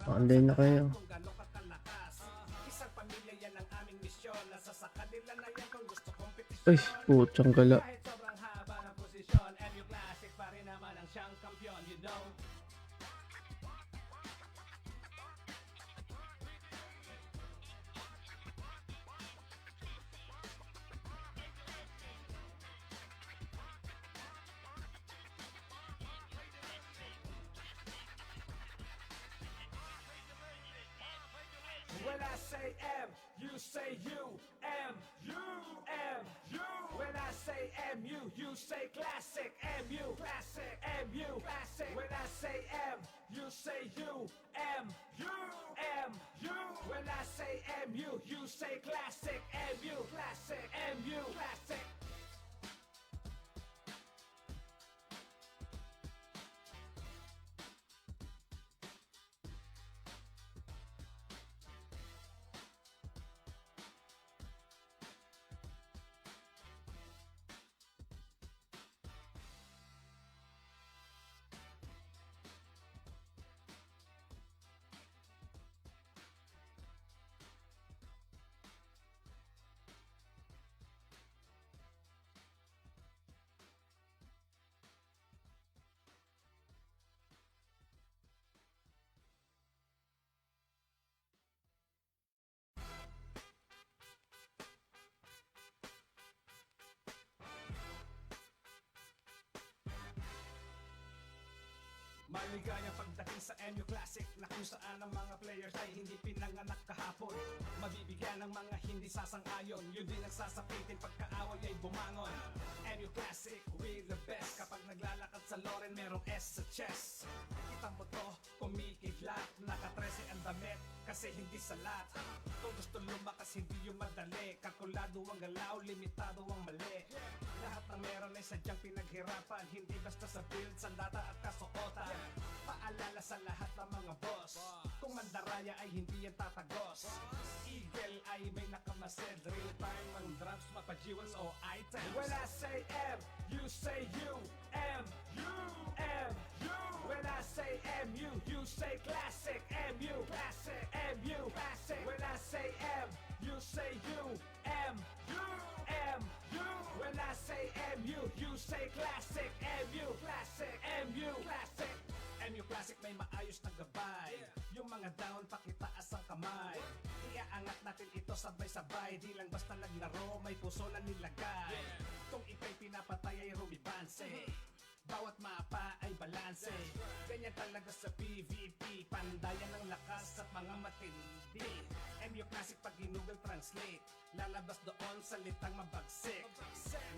Online na kayo. Ay, putsang gala. When I say M, you say U, M, U, M, U. When I say MU, you say classic, MU, classic, MU, classic. When I say M, you say U, M, U, M, U. When I say MU, you say classic, MU, classic, MU, classic. Maligayang pagdating sa MU Classic na kung saan ang mga players ay hindi pinanganak kahapon. Mabibigyan ng mga hindi sasang-ayon, yun din ang sasapitin pagkaaway ay bumangon. MU Classic, we the best. Kapag naglalakad sa Loren, merong S sa chest. Kita mo to, kumikidlat, naka-13 ang damit, kasi hindi salat. Kung gusto lumakas, hindi yung madali. Kalkulado ang galaw, limitado ang mali. Lahat ng meron ay sadyang pinaghirapan, hindi basta sa build, sandata at kasuotan. Paalala sa lahat ng mga boss, kung mandaraya ay hindi yan tatagos. Eagle ay may nakamasid, real time ang drops, mapa-jewels o items. When I say M, you say U, M, U, M, U. When I say MU, you say classic, MU, classic, MU, classic. When I say M, you say U, M, U, M, U. When I say MU, you say classic, MU, classic, MU, classic. MU Classic may maayos na gabay, yung mga down pakitaas ang kamay. Iaangat natin ito sabay-sabay, di lang basta naglaro, may puso na nilagay. Kung ika'y pinapatay ay rumibanse, bawat mapa ay balanse. Ganyan talaga sa PvP, pandayan ng lakas at mga matindi. MU Classic pag Google Translate, lalabas doon salitang mabagsik.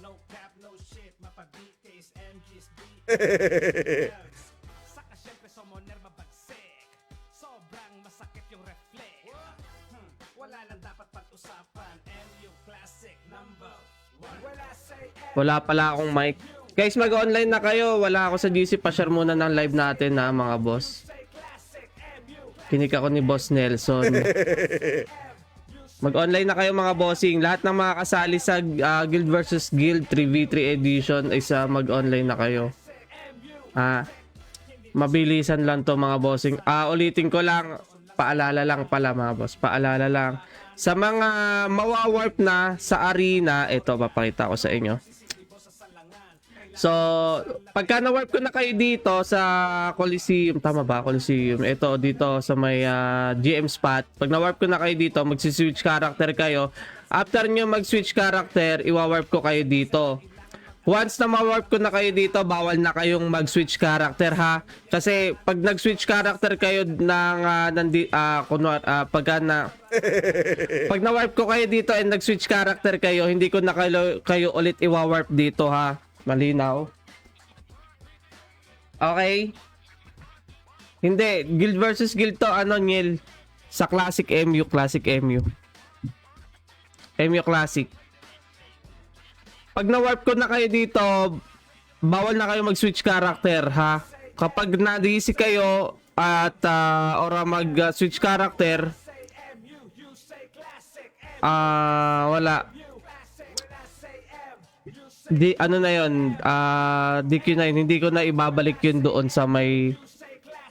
No cap, no shit, mapa-BKs, MGs, BKs. Saka syempre summoner mabagsik, sobrang masakit yung reflect. Wala nang dapat pag-usapan, MU Classic number 1. When I say Wala pala akong mic. Guys, mag-online na kayo. Wala ako sa GC. Pa-share muna ng live natin na mga boss. Kinig ako ni Boss Nelson. Mag-online na kayo mga bossing. Lahat ng mga kasali sa Guild vs Guild 3v3 edition ay sa mag-online na kayo. Mabilisan lang to mga bossing. Ulitin ko lang. Paalala lang pala mga boss. Paalala lang. Sa mga mawawarp na sa arena, ito papakita ko sa inyo. So, pagka na-warp ko na kayo dito sa Coliseum, tama ba? Coliseum. Ito dito sa may GM spot. Pag na-warp ko na kayo dito, magsi-switch character kayo. After nyo mag-switch character, iwa-warp ko kayo dito. Once na ma-warp ko na kayo dito, bawal na kayong mag-switch character ha. Kasi pag nag-switch character kayo ng pag na-warp ko kayo dito and nag-switch character kayo, hindi ko na kayo ulit iwa-warp dito ha. Malinaw. Okay? Hindi, Guild versus Guild to, Niel? Sa Classic MU, Classic MU. MU Classic. Pag na-warp ko na kayo dito, bawal na kayo mag-switch character, ha? Kapag na-DC kayo at or mag-switch character, wala. Ano na yun, DQ9, hindi ko na ibabalik yun doon sa may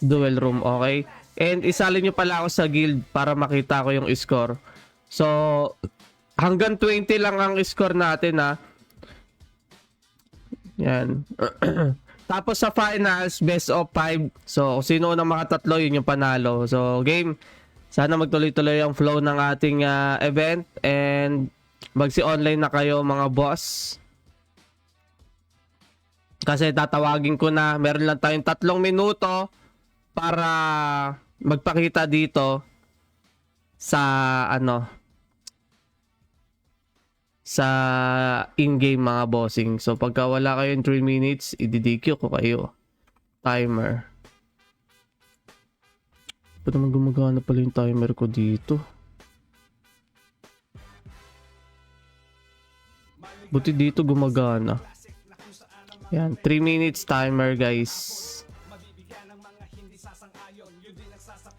duel room, okay? And isali nyo pala ako sa guild para makita ko yung score. So, hanggang 20 lang ang score natin ha. Yan. Tapos sa finals, best of 5. So, kung sino unang makatatlo, yun yung panalo. So, game. Sana magtuloy-tuloy ang flow ng ating event. And magsi-online na kayo mga boss. Kasi tatawagin ko na. Meron lang tayong 3 minuto para magpakita dito sa sa in-game mga bossing. So pagka wala kayo in 3 minutes, i-DQ ko kayo. Timer. Ba't naman gumagana pala yung timer ko dito? Buti dito gumagana. Yan, 3 minutes timer guys.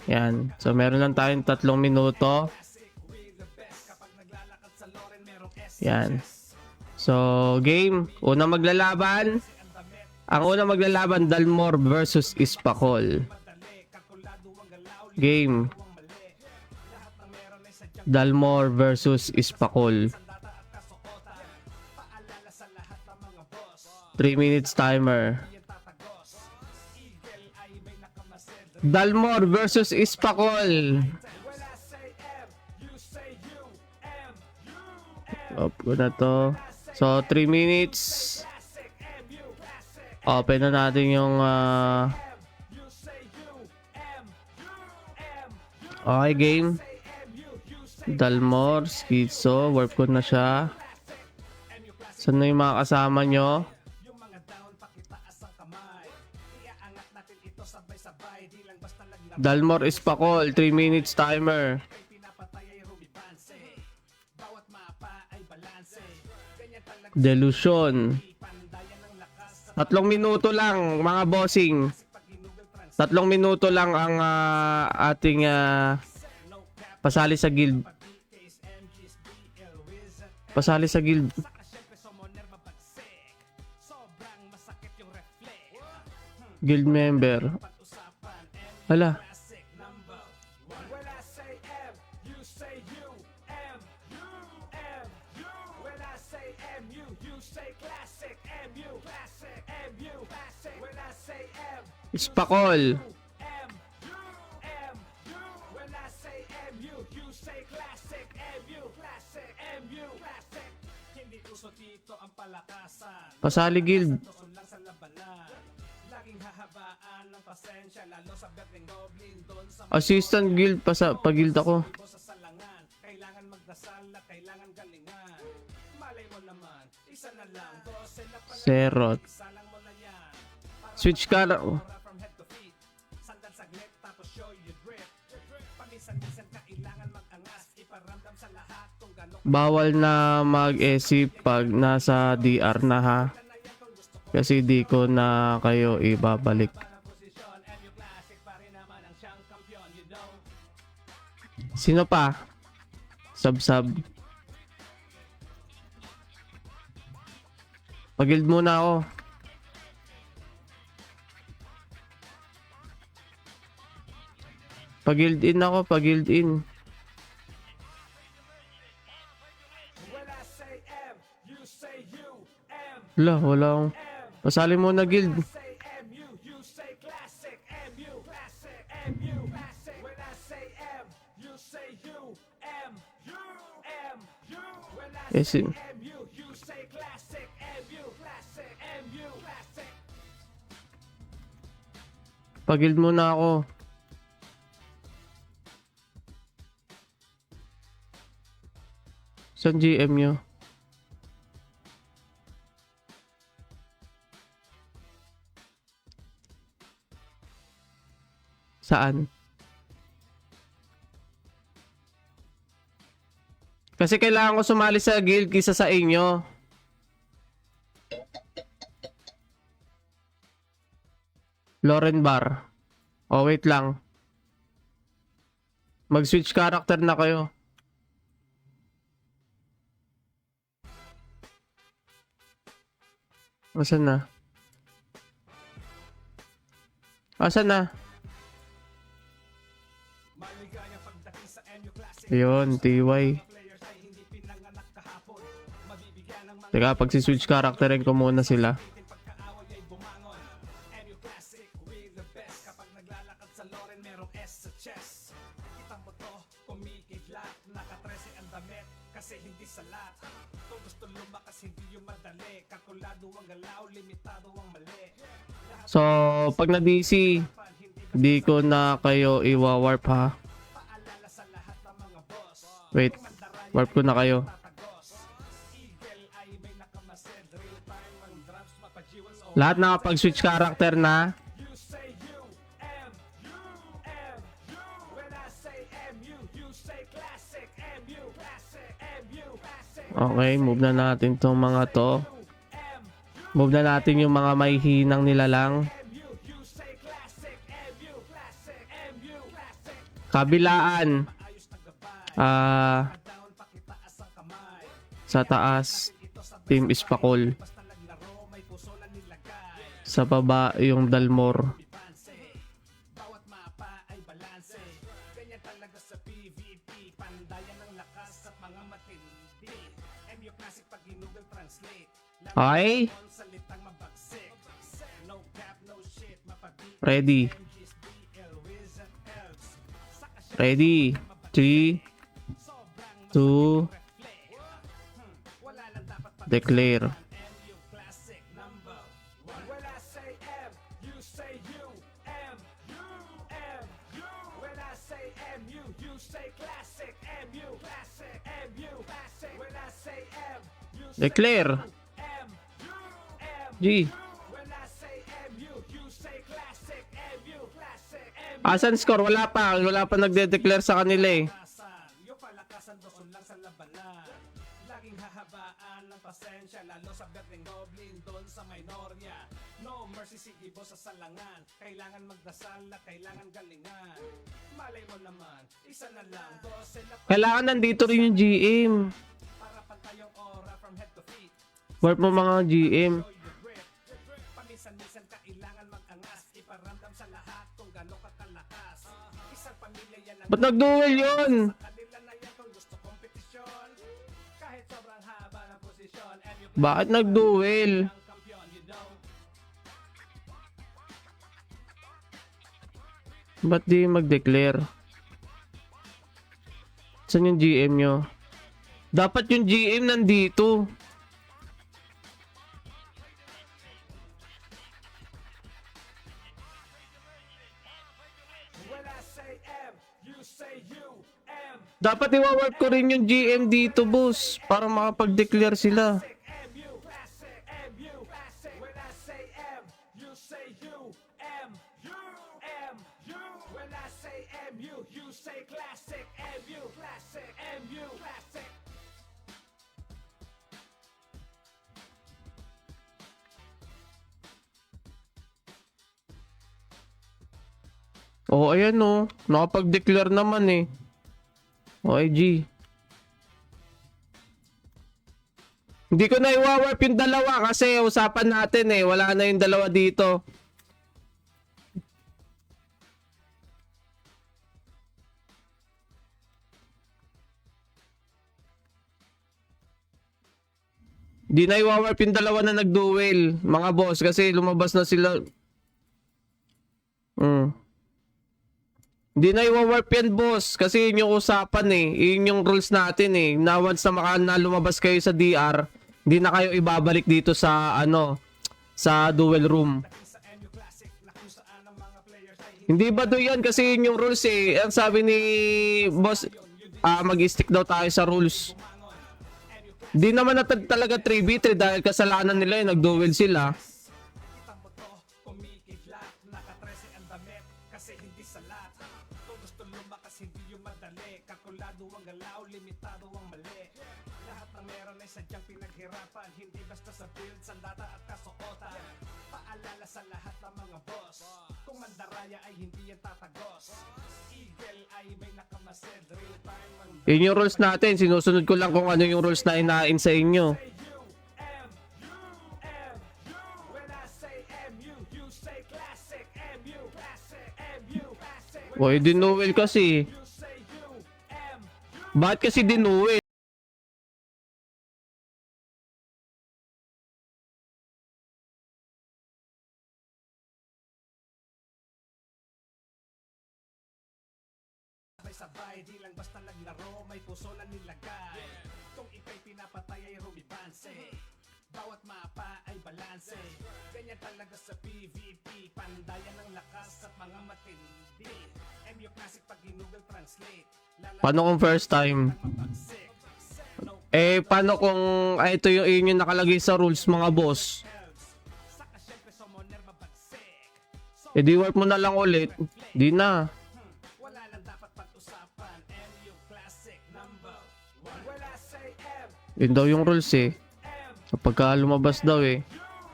Yan. So meron lang tayong 3 minuto. Yan. So, game. Unang maglalaban. Ang unang maglalaban, Dalmor versus Ispakol. Game. Dalmor versus Ispakol. 3 minutes timer. Dalmor versus Ispakol. Off ko na to. So, 3 minutes. Open na natin yung okay, game. Dalmor, Schizo. Warp ko na siya. Saan na yung mga kasama nyo? Dalmor Ispakol, 3 minutes timer. Delusion. 3 minuto lang mga bossing. 3 minuto lang ang ating pasali sa guild. Pasali sa guild. Guild member. Hala. Ispakol. Pasali guild. Assistant guild pag-guild ako. Serot. Switch ka na. Bawal na mag-isip pag nasa DR na ha. Kasi di ko na kayo ibabalik. Sino pa? Sub. Pag-guild muna ako. Pag-guild in ako, pag-guild in. Wala akong... Pasali mo na guild. Yes. Pag-guild muna ako. Saan GM nyo? Saan? Kasi kailangan ko sumali sa guild kisa sa inyo. Lauren Bar. Oh, wait lang. Mag-switch character na kayo. Asan na? Asan na? Maligayang pagdating sa MU Classic. Yun, TY. Players ay hindi pinanganak kahapon. Mabibigyan ng mga Teka, pag si-switch characterin ko muna sila. pitin pagkaaway ay bumangon. MU Classic, we the best. Kapag naglalakad sa Loren, merong S sa chest. Kita mo to, kumikidlat. Naka-13 ang damit, kasi hindi salat. Kung gusto lumakas, hindi yung madali. Kalkulado ang galaw, limitado ang mali. So, pag na-DC, di ko na kayo iwa-warp ha. Paalala sa lahat ng mga boss. Wait, warp ko na kayo. Tatagos. Eagle ay may nakamasid. Real time ang drums, mapajiwang sa Lahat nakapag-switch character na. You say you, M, U, M, U. When I say MU, you say classic, MU, classic, MU, classic. Okay, move na natin tong mga to. M, Move na natin yung mga may hinang nilalang. MU, you say classic, MU, classic, MU, classic. Kabilaan. Ayos na gabay. Down, pakitaas ang kamay. Sa taas, Team Ispakol. Basta naglaro, may puso na nilagay. Sa baba, yung Dalmor. Bibanse, bawat mapa ay balanse. Ganyan talaga sa PvP. Pandayan ng lakas at mga matindi. MU Classic pag Google Translate. Okay, On salitang mabagsik. No cap, no shit, mapabig. ready. MGs, BL, Wizard, Elves. Saka siya Ready. 3, sobrang 2, reflect. Wala lang dapat pag declare. MU Classic number one. When I say M, you say U. M, U, M, U. When I say MU, you say classic. MU, classic. MU, classic. When I say M, you say Declare. M, U, M. G. When I say MU, you say classic. MU, classic. MU. Asan score? Wala pa. Wala pa nagde-declare sa kanila eh. Yung palakasan doon lang sa labanan. Laging hahabaan ng pasensya, lalo sa Berling Goblin doon sa Minoria. No mercy si Ibo sa salangan. Kailangan magdasal at kailangan galingan. Malay mo naman, isa na lang, 12 na Kailangan nandito rin yung GM. para pantay yung aura from head to feet. Warp mo mga GM. Show your grip. Paminsan-minsan kailangan mag-angas. Iparamdam sa lahat kung gano'n ka kalakas. Isang pamilya yan ang Ba't nag-duel yun? kanila na yan kung gusto kompetisyon. Kahit sobrang haba ng posisyon, MU Bakit nag-duel? ang kampiyon, you know. Ba't di mag-declare? Saan yung GM nyo? Dapat yung GM nandito. When I say M, you say U, M, Dapat iwa-warp ko rin yung GM dito, boss. Para makapag-declare sila. MU, classic, MU, classic. When I say M, you say U, M, U, M, U. When I say MU, you say classic, MU, classic, MU, classic. Oo, ayan oh. Nakapag-declare naman eh. Okay, G. Hindi ko na iwa-warp yung dalawa kasi usapan natin eh. Wala na yung dalawa dito. Di na iwa-warp yung dalawa na nag-duel, mga boss, kasi lumabas na sila. Di na iwa-warp yan, boss, kasi yun yung usapan eh. Yun yung rules natin eh. Na once na lumabas kayo sa DR, di na kayo ibabalik dito sa sa duel room. Sa MU Classic, na kung saan ang mga players ay Hindi ba do yan? Kasi yun yung rules eh. Ang sabi ni boss, mag-stick daw tayo sa rules. Di naman na talaga 3v3 dahil kasalanan nila yung nag-duel sila. kita mo to, kumikidlat, naka-13 ang damit, kasi hindi salat. Kung gusto lumakas, hindi yung madali, kalkulado ang galaw, limitado ang mali. Lahat ng meron ay sadyang pinaghirapan, hindi basta sa build, sandata at kasuotan. Paalala sa lahat ng mga boss, kung mandaraya ay hindi yan tatagos. Eagle ay may nakamasid, real time ang Yun yung rules natin. Sinusunod ko lang kung ano yung rules na inain sa inyo. say you, M, U, M, U. When I say MU, you say classic, MU, classic, MU, classic. Why dinuel kasi? Bakit kasi dinuel? Sabay-sabay, di lang basta naglaro, may puso na nilagay. Kung ika'y pinapatay ay rumibanse, bawat mapa ay balanse. Ganyan talaga sa PvP, pandayan ng lakas at mga matindi. MU Classic pag Google Translate, Paano kung first time? lalabagsik. Paano kung ito yung nakalagay sa rules mga boss? Saka syempre summoner mabagsik. Di wipe mo na lang ulit. Di na. Wala lang dapat pag-usapan, MU Classic number 1. Wala say M, Yun daw yung rules eh. Kapag lumabas daw eh.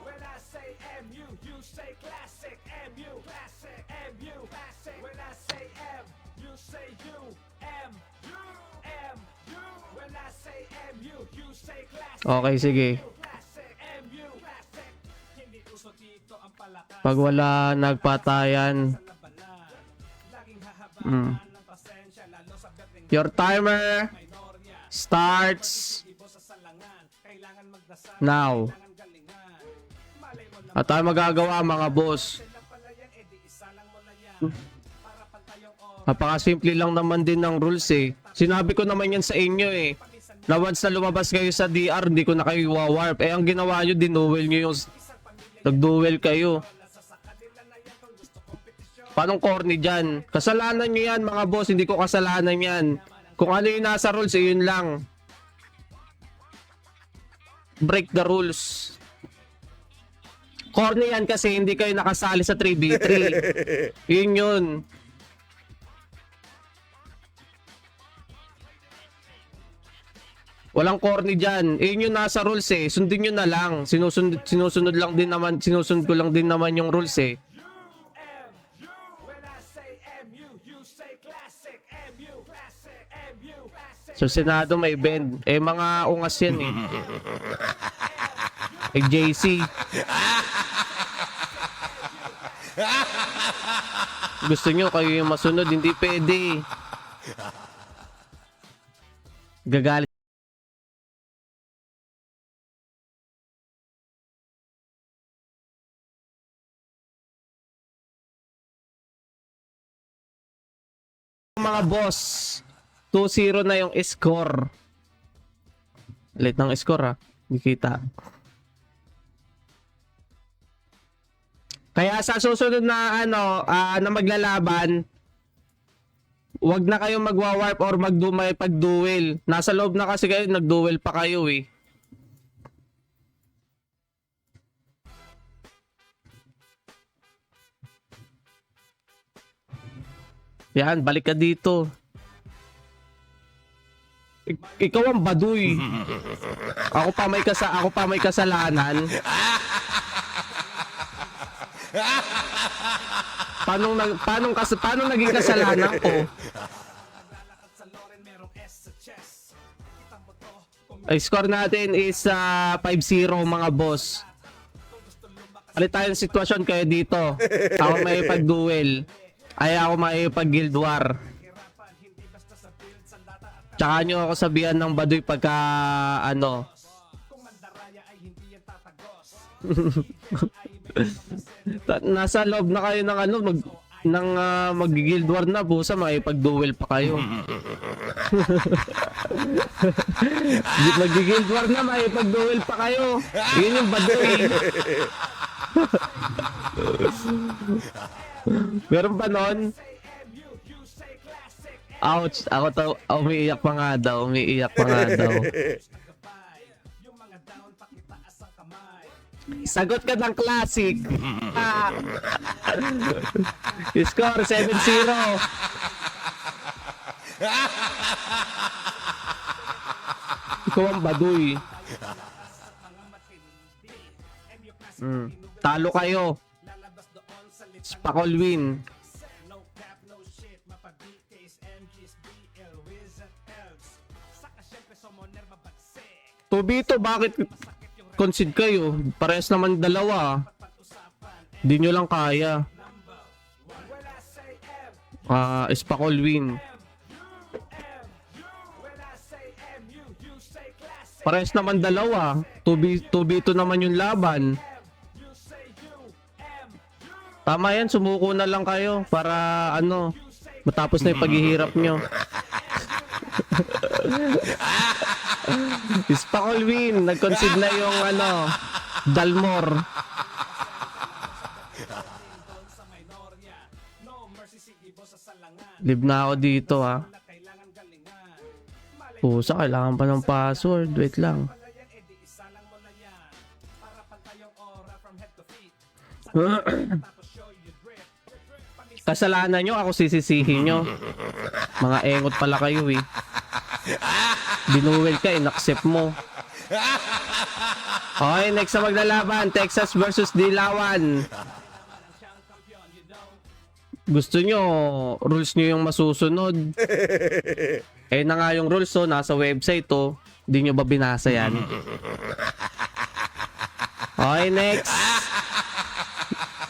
when I say MU, you say classic. MU, classic. MU, classic. When I say M, you say U. M, U, M, U. When I say MU, you say classic. Okay, sige. Classic. MU, classic. Hindi uso dito ang palakas Pag wala nagpatayan. sa labanan. Laging hahabaan Mm. ng pasensya, lalo sa berdeng Your timer minorya. starts Ibo sa salangan, kailangan magdasal, now. kailangan galingan. Malay mo lang At tayo magagawa mga boss. sila pala yan, edi isa lang mo na yan. Para pantayong oras, Napakasimple lang naman din ng rules eh. Sinabi ko naman yan sa inyo eh. Na once na lumabas kayo sa DR, hindi ko na kayo iwawarp. Ang ginawa nyo, dinuel nyo yung... Nag-duel kayo. Paanong corny dyan? Kasalanan nyo yan mga boss, hindi ko kasalanan yan. Kung ano yung nasa rules, yun lang. Break the rules. Corny yan kasi hindi kayo nakasali sa 3v3. Yun yun. Walang corny dyan. Yun yung nasa rules eh. Sundin nyo na lang. Sinusunod lang din naman, sinusunod ko lang din naman yung rules eh. when I say MU, you say classic. MU, classic. MU, classic. Sa Senado may bend. Mga ungas yan eh. JC. Gusto nyo kayo yung masunod, hindi pwede. Gagalit. Mga boss, 2-0 na yung score. Late ng score ha. Hindi kita. Kaya sa susunod na na maglalaban, wag na kayong magwa-warp or may pag-duel. Nasa loob na kasi kayo, nag-duel pa kayo eh. Yan, balik ka dito. Ikaw ang baduy. Ako pa may kasalanan. Paano naging kasalanan ko? Lalakad sa Loren, merong S sa chest. Kita mo to, kung Ay, score natin is 5-0 mga boss. Palit tayo ng sitwasyon kayo dito. Ako may pag-duel. Ay ako may pag-guild war. hirapan, hindi basta sa build, sandata at Tsaka nyo ako sabihan ng baduy pagka kung mandaraya ay hindi yan tatagos. nasa loob na kayo ng mag-guild war na busa makipag-duel pa kayo. Mag-guild war na makipag-duel pa kayo. Yun yung baduy. Meron pa nun? Ouch! Umiiyak pa nga daw. Yung mga down, pakitaas ang kamay. Sagot ka ng classic. Score 7-0. Ikaw ang baduy. Talo kayo. Lalabas doon sa litan. Spakol win. No cap, no shit. Mapag-case, MGs, BL, Wizard, Elves. Saka syempre summoner mabagsik. Tubito, bakit concede kayo? Parehas naman dalawa. Pag-usapan, Di nyo lang kaya. when I say M, Spakol win. Pares naman dalawa. 2v2 naman yung laban. Tama yan, sumuko na lang kayo para ano, matapos na yung paghihirap nyo. Spakol win. Nag-concede na yung ano, Dalmor. Live na ako dito ha. Pusa, kailangan pa ng password. Wait lang. Kasalanan nyo, ako sisisihin nyo. Mga engot pala kayo eh. Binuwel ka, in-accept mo. Okay, next na maglalaban. Texas versus Dilawan. Gusto nyo, rules nyo yung masusunod. Eh na nga yung rules, so nasa website to. Hindi nyo ba binasa yan? Okay, next.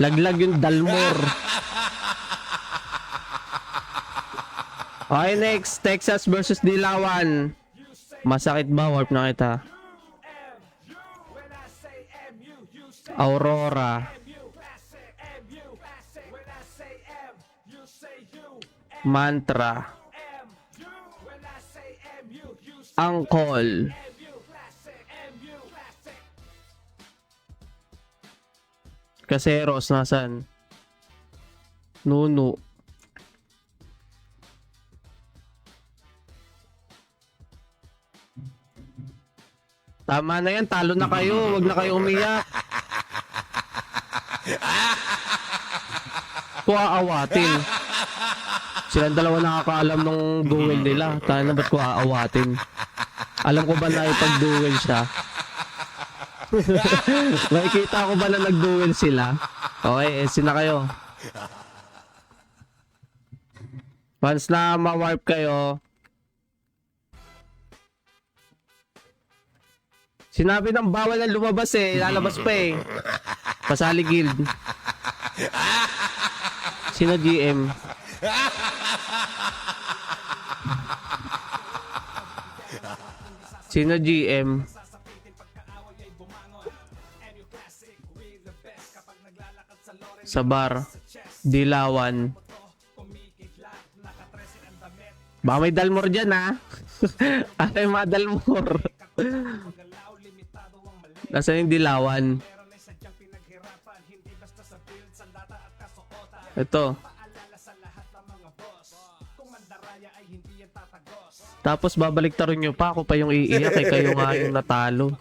Laglag yung Dalmor. Okay, next. Texas versus Dilawan. Masakit ba? Warp na kita. Aurora. Mantra. Angkol. Caseros, nasan? Nuno. Tama na yan, talo na kayo. Huwag na kayo umiyak. Kung aawatin. Silang dalawa nakakaalam ng duel nila. Tayo na ba't ko aawatin? Alam ko ba na ipag-duel siya? Nakikita ko ba na nag-duel sila? Okay, sina kayo. Once na ma-warp kayo, sinabi ng bawal na lumabas eh. Lalabas pa eh. Pasali guild. Sino GM? Sino GM? Sa bar. Dilawan. Baka may Dalmor dyan ha. Ay mga Dalmor. Nasaan yung Dilawan? Ito. Tapos babaliktarin nyo pa, ako pa yung iiyak eh, kayo nga yung natalo.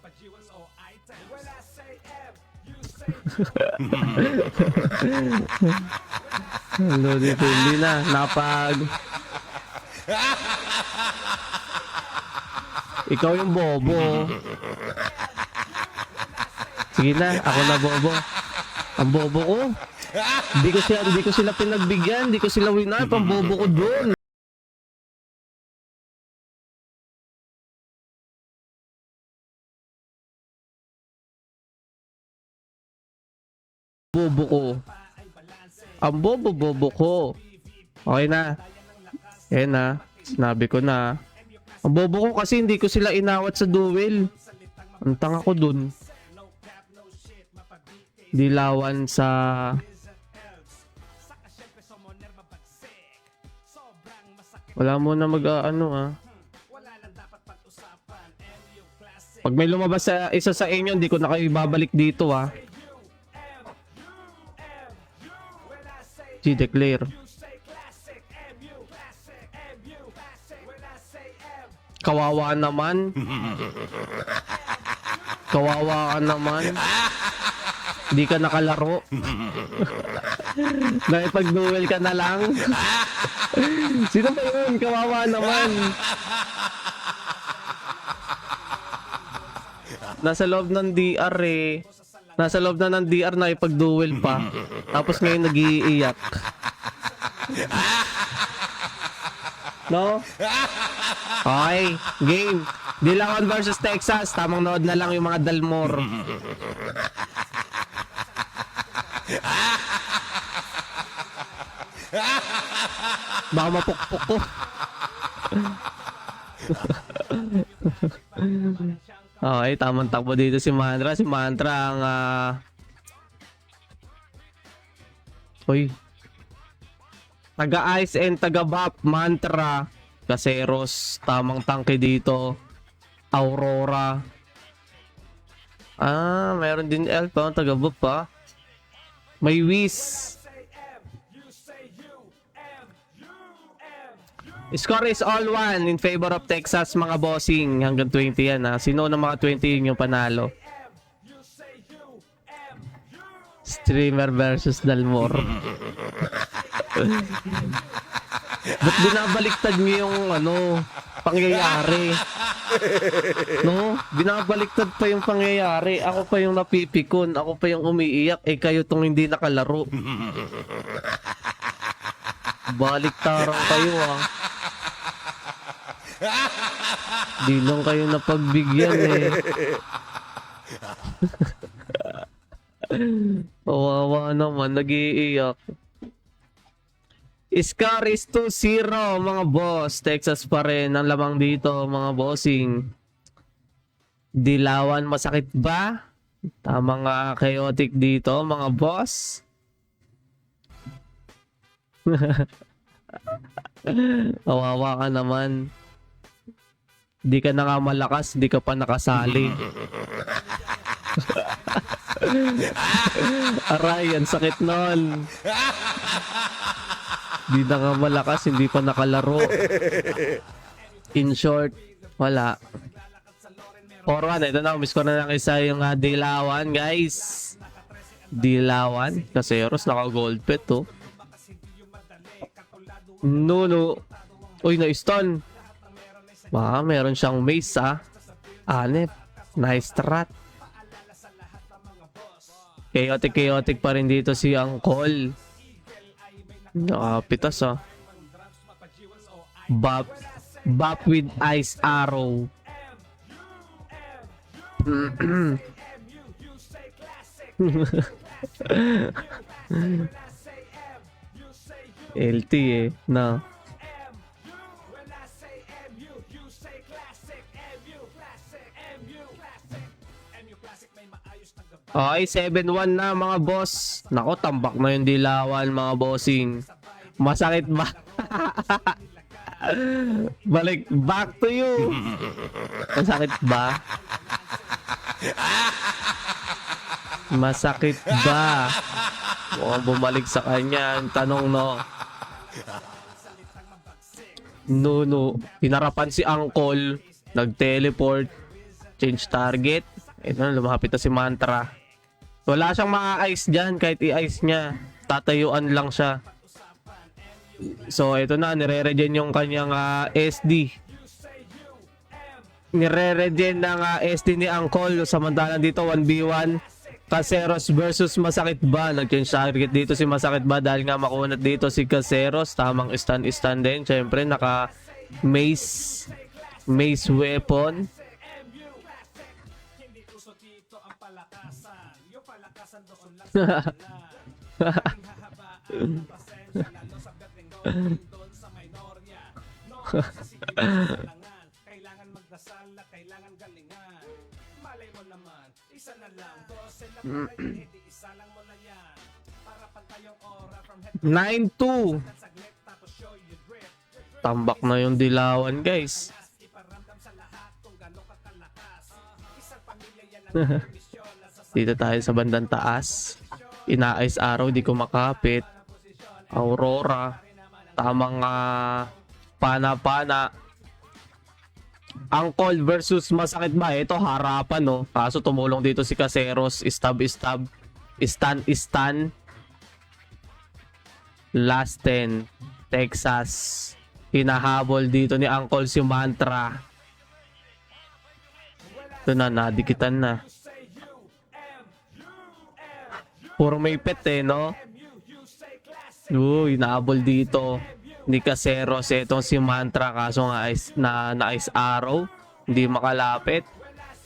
Hello dito, hindi na, napag... Ikaw yung bobo. Sige na, ako na bobo. Ang bobo ko. Hindi ko sila pinagbigyan, hindi ko sila winner, pang bobo ko doon. Bobo ko. Ang bobo ko. Okay na. Ayan na. Sinabi ko na. Ang bobo ko kasi hindi ko sila inawat sa duel. Ang tanga ko dun. Dilawan sa... Wala mo na mag-ano ah. Pag may lumabas sa isa sa inyo, hindi ko na kayo ibabalik dito ah. Declare. Kawawa naman. Kawawa ka naman. Hindi ka nakalaro. Nakipag-duel ka na lang. Sino ba yun? Kawawa naman. Nasa loob ng DR eh. Nasa loob na ng DR na ipag-duel pa. Tapos ngayon nag-iiyak. No? Okay, game. Dilawan versus Texas. Tamang nood na lang yung mga Dalmor. Baka mapukpok ko. Okay, tamang takbo dito si Mantra. Si Mantra ang Uy. Taga-ice and taga-buff. Mantra. Caseros. Tamang tangke dito. Aurora. Meron din elf pa. Taga-buff pa. May Whis. Score is all one in favor of Texas mga bossing. Hanggang 20 yan ha. Sino ng mga 20 yun yung panalo? Streamer versus Dalmor. Ba't binabaliktad niyo yung pangyayari? No? Binabaliktad pa yung pangyayari. Ako pa yung napipikon. Ako pa yung umiiyak. Kayo tong hindi nakalaro. Baliktaran kayo Di lang kayo napagbigyan Kawawa naman, nag-iiyak. Score is 2-0 mga boss. Texas pa rin ang lamang dito mga bossing. Dilawan masakit ba? Tamang chaotic dito mga boss. Kawawa ka naman. Di ka na nga malakas, di ka pa nakasali. Aray, ang sakit nun. Di na nga malakas, hindi pa nakalaro. In short, wala. 4-1, ito na, umisko na lang isa yung Dilawan, guys. Dilawan, Caseros, naka-gold pet, No. Uy, na-stun. Meron siyang mace, Anep. Nice strat. Chaotic pa rin dito si Angkol. Nakapitas, Bop with Ice Arrow. LT na. Okay, 7-1 na mga boss. Nako, tambak na yung Dilawan mga bossing. Masakit ba? Balik, back to you. Masakit ba? Masakit ba? Mukhang bumalik sa kanya ang tanong, no? No. Hinarapan si Angkol. Nag-teleport. Change target. Ito na, lumapit na si Mantra. Wala siyang ma-ice dyan. Kahit i-ice niya, tatayuan lang siya. So, ito na. Nire-regen yung kanyang SD. Nire-regen ng SD ni Angkol. Samantalang dito, 1v1. Caseros versus Masakit Ba. Nag-change target dito si Masakit Ba dahil nga makunat dito si Caseros. Tamang stun din. Siyempre, naka-mace weapon. Kailangan magdasal na kailangan galingan. Malay mo naman, isa na lang, 12 lang isa lang mo na yan. Para pantayong aura from head 9-2. Tambak na yung Dilawan, guys. Dito tayo sa bandang taas. Ina-ice arrow, di ko makapit. Aurora. Tamang pana-pana. Angkol versus Masakit Ba. Ito harapan, no? Kaso tumulong dito si Caseros. Stab. Stun. Last 10. Texas. Hinahabol dito ni Angkol si Mantra. Ito na, nadikitan na. Puro may pet no? Uy, nahabol dito ni Caseros itong si Mantra. Kaso nga na-ice arrow. Hindi makalapit.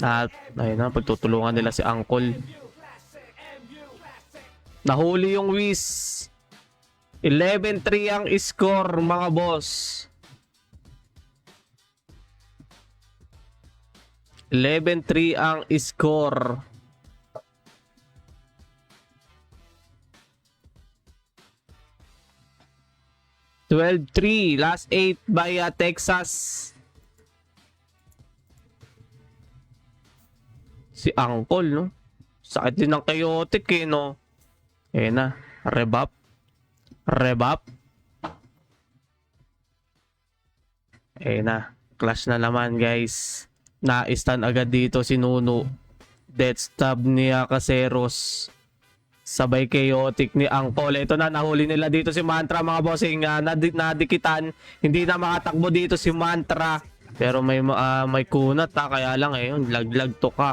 At ayun na, pagtutulungan nila si Angkol. Nahuli yung Whis. 11-3 ang score mga boss. 11-3 ang score. (12-3) last 8 by Texas. Si Angkol, no? Sakit din ng chaotic eh, no? Eh na, rebap. Rebap. Eh na, clash na naman guys. Na-stun agad dito si Nuno. Death stab ni Caseros. Sabay chaotic ni Angkol. Ito na, nahuli nila dito si Mantra mga bossing. Nadikitan. Hindi na makatakbo dito si Mantra. Pero may kunat ha. Kaya lang eh, yun, laglag to ka.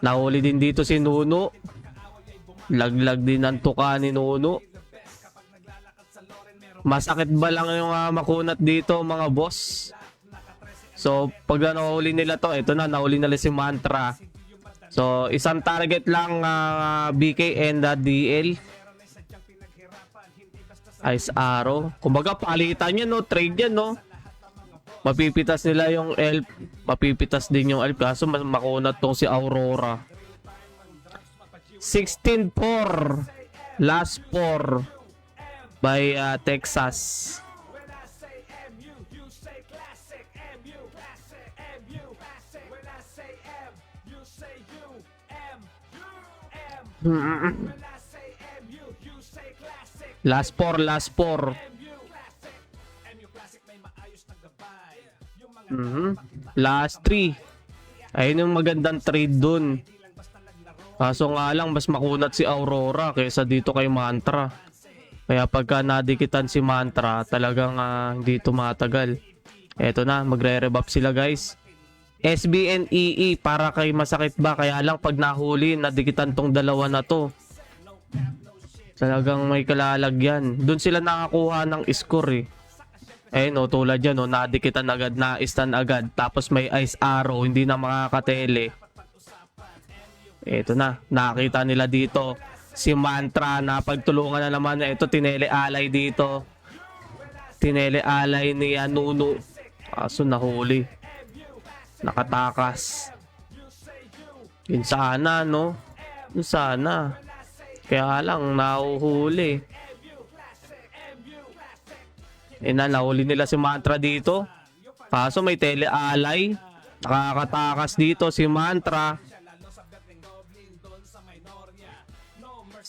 Nahuli din dito si Nuno. Laglag din ang tuka ni Nuno. Masakit ba lang yung makunat dito mga boss? So pag nahuli nila to, ito na, nahuli nila si Mantra. So isang target lang BK and DL. Ice Arrow. Kumbaga palitan yan, no? Trade yan, no? Mapipitas nila yung elf. Mapipitas din yung elf. Kaso makunat tong si Aurora. 16-4. Last 4 by Texas. Last 4, last 4. Last 3. Ayun yung magandang trade dun. Kaso nga lang, mas makunat si Aurora kaysa dito kay Mantra. Kaya pagka nadikitan si Mantra, talagang hindi tumatagal. Eto na, magre-rebuff sila guys. SBNEE para kay masakit ba? Kaya lang pag nahuli, nadikitan tong dalawa na to. Talagang may kalalagyan. Doon sila nakakuha ng score eh. Eh no, tulad yan no, nadikitan agad, na-stun agad. Tapos may Ice Arrow, hindi na makakatele. Eto na, nakita nila dito. Si Mantra na pagtulungan na naman. Ito, tinele-alay dito. Tinele-alay ni Nuno. Kaso nahuli. Nakatakas. Yun sana, no? Yun sana. Kaya lang, nahuhuli. Nahuli nila si Mantra dito. Kaso may tele-alay. Nakakatakas dito si Mantra.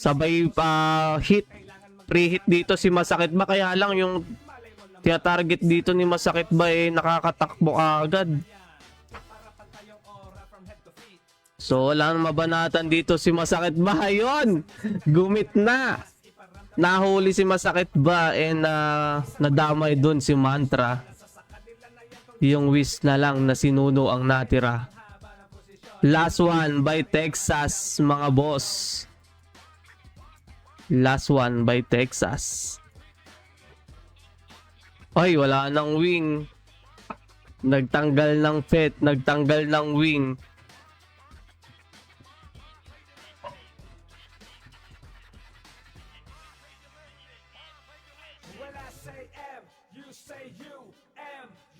Sabay hit. Pre-hit dito si Masakit ba? Kaya lang yung tia-target dito ni Masakit ba eh nakakatakbo agad. So wala nang mabanatan dito si Masakit ba? Ayun! Gumit na! Nahuli si Masakit ba and nadamay dun si Mantra. Yung wish na lang na sinuno ang natira. Last one by Texas mga boss. Last one by Texas. Ay, wala nang wing. Nagtanggal ng fet, nagtanggal ng wing.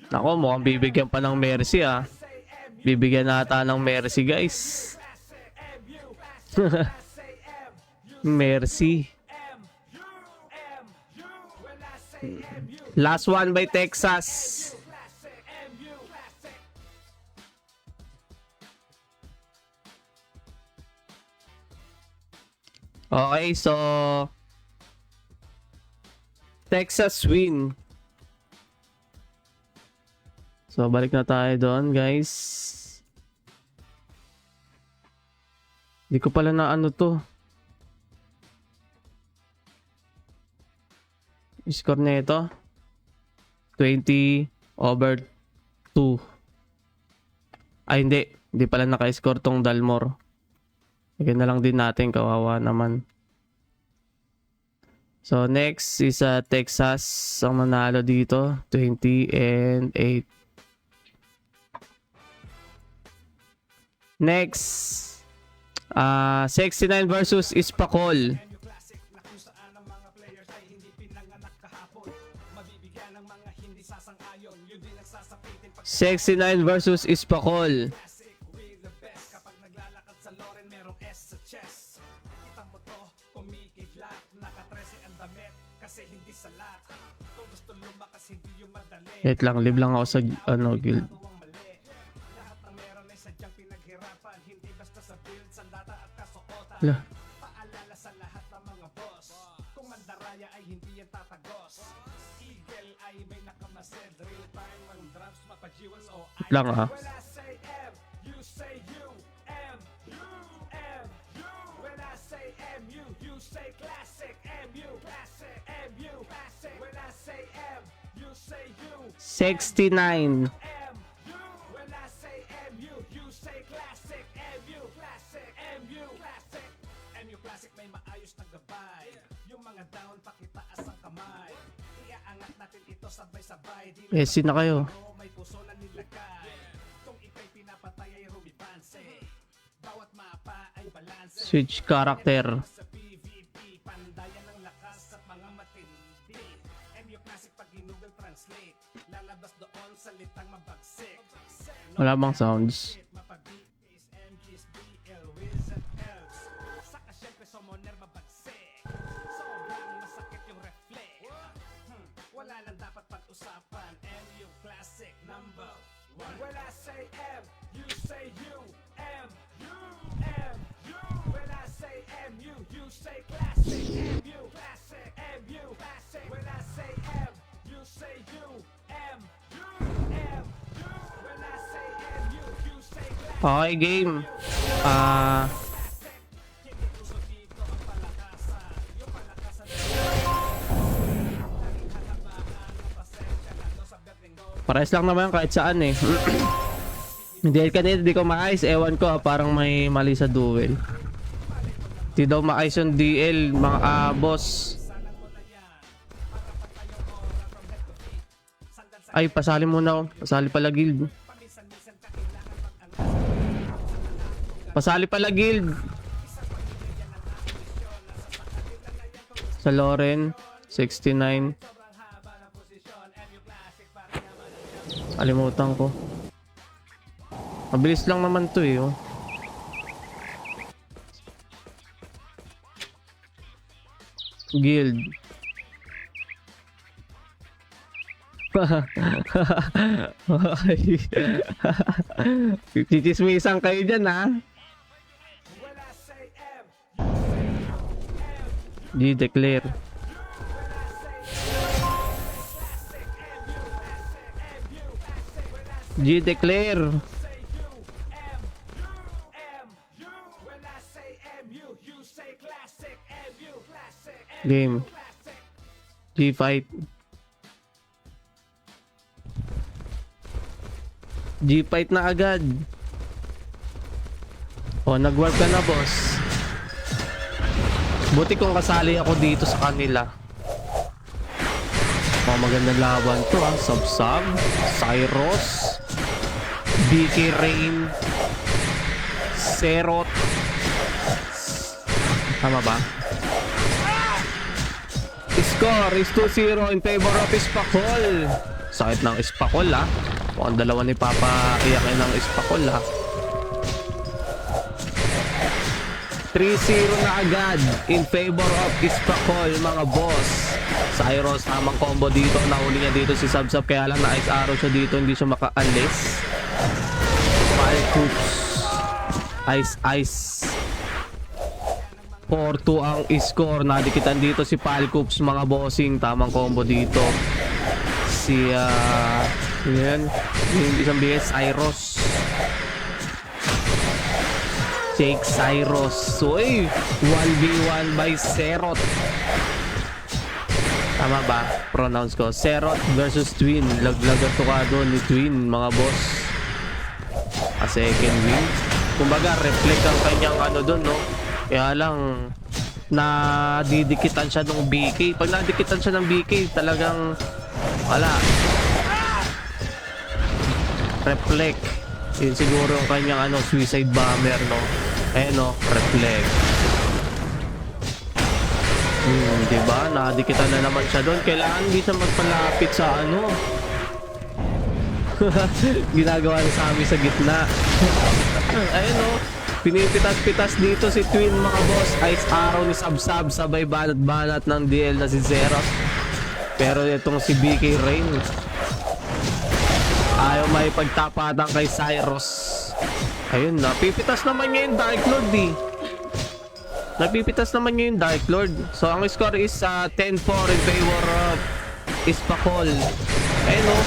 Nako, mukhang bibigyan pa ng mercy ah. Bibigyan nata ng mercy guys. Mercy. Last one by Texas. Okay, so Texas win. So balik na tayo doon, guys. Hindi ko pala na ano to. Score na ito 20/2. Ay hindi pala naka-score tong Dalmor. Lagyan na lang din natin, kawawa naman. So next is Texas ang manalo dito, 20-8. Next 69 versus Ispakol. sang-ayon. Yun din ang sasapitin pag 69 versus Ispakol. classic with the best. Kapag naglalakad sa Loren, merong S sa chest. Kita mo to, kumikidlat. Naka-13 ang damit, kasi hindi salat. Kung gusto lumakas, hindi yung madali. Wait lang, live lang ako sa guild. Ito ang mali. Lahat ng meron ay sadyang pinaghirapan. Hindi basta sa build, sandata at kasuotan. Ala. Paalala sa lahat ng mga boss. Kung mandaraya ay hindi yan tatagos. Eagle ay may nakamasid. Real time ang drops, mapajiwas o ay. Lang ah. When I say M, you say U. M, U, M, U. When I say M, you say classic. M, U, classic. M, U, classic. When I say M, you say U. 69. M, U. When I say M, you say classic. M, U, classic. M, U, classic. M, U, classic may maayos na gabay. Yung mga down, pakitaas ang kamay. Iaangat natin ito sabay-sabay. Di lang Messi na kayo. pero may puso na nilagay. Kung ika'y pinapatay ay rumibanse. Bawat mapa ay balanse. Switch character. Sa PvP, pandayan ng lakas at mga matindi. MU Classic pag Google Translate, lalabas doon salitang mabagsik. Wala bang sounds? Mapag-BPs, MGs, BL, Wiz at Ls. Saka syempre summoner mabagsik. Sobrang masakit yung reflect. Wala lang dapat pag-usapan. MU Classic number 1. When I say M, you say U. M, U, M, U. When I say M, you say classic. M, U, classic. M, U, classic. When I say M, you say U. M, U, M, U. When I say M, you say classic. Okay, game. Hindi uso dito ang palakasan. Yung palakasan Pares lang naman kahit saan eh. Dahil kanina di ko maayos, ewan ko parang may mali sa duel. Di daw maayos yung DL, mga boss. Ay, pasali muna ako. Pasali pala guild. Pasali pala guild. Sa Loren, 69. Kalimutan ko. Mabilis lang naman to eh. Oh. Guild. Chichismisan kayo dyan ha. Di-declare. G-declare. Game. G-fight. G-fight na agad. Oh, nag-warp ka na, boss. Buti kung kasali ako dito sa kanila. Oh, magandang laban to ah. Sub-Sub, Cyrus, BK Rain, Serot. Tama ba? Score is 2-0 in favor of Ispakol. Sakit ng Ispakol ah. Mukhang dalawa ni Papa iyakin ng Ispakol ah. 3-0 na agad in favor of Ispakol mga boss. Cyrus tamang combo dito. Nahuli niya dito si Sub-Sub kaya lang na-ice arrow siya dito. Hindi siya makaalis. Palcoops. Ice. 4-2 ang score. Nadikitan dito si Palcoops mga bossing. Tamang combo dito. Si yan. Yung isang BS Cyrus. Jake Cyrus. So, 1v1 by Serot. Tama ba? Pronounce ko. Serot versus Twin. Laglagan tukado ni Twin, mga boss. A second win. Kumbaga, reflect ang kanyang ano dun, no? Kaya lang, nadidikitan siya ng BK. Pag nadikitan siya ng BK, talagang, wala. Reflect. Yun siguro ang kanyang ano, suicide bomber, no? Eh, no? Reflect. Diba? Nadikitan na naman siya doon. Kailangan hindi siya magpalapit sa ano. Ginagawa ni Sammy sa gitna. Ayun o. Pinipitas-pitas dito si Twin mga boss. Ice Arrow ni Sab-Sab. Sabay banat-banat ng DL na si Zeros. Pero itong si BK Rain, ayaw may pagtapatan kay Cyrus. Ayun, napipitas naman niya yung Dark Lord eh. Napipitas naman niya yung Dark Lord. So ang score is 10-4 in favor of Ispakol. Ayun o.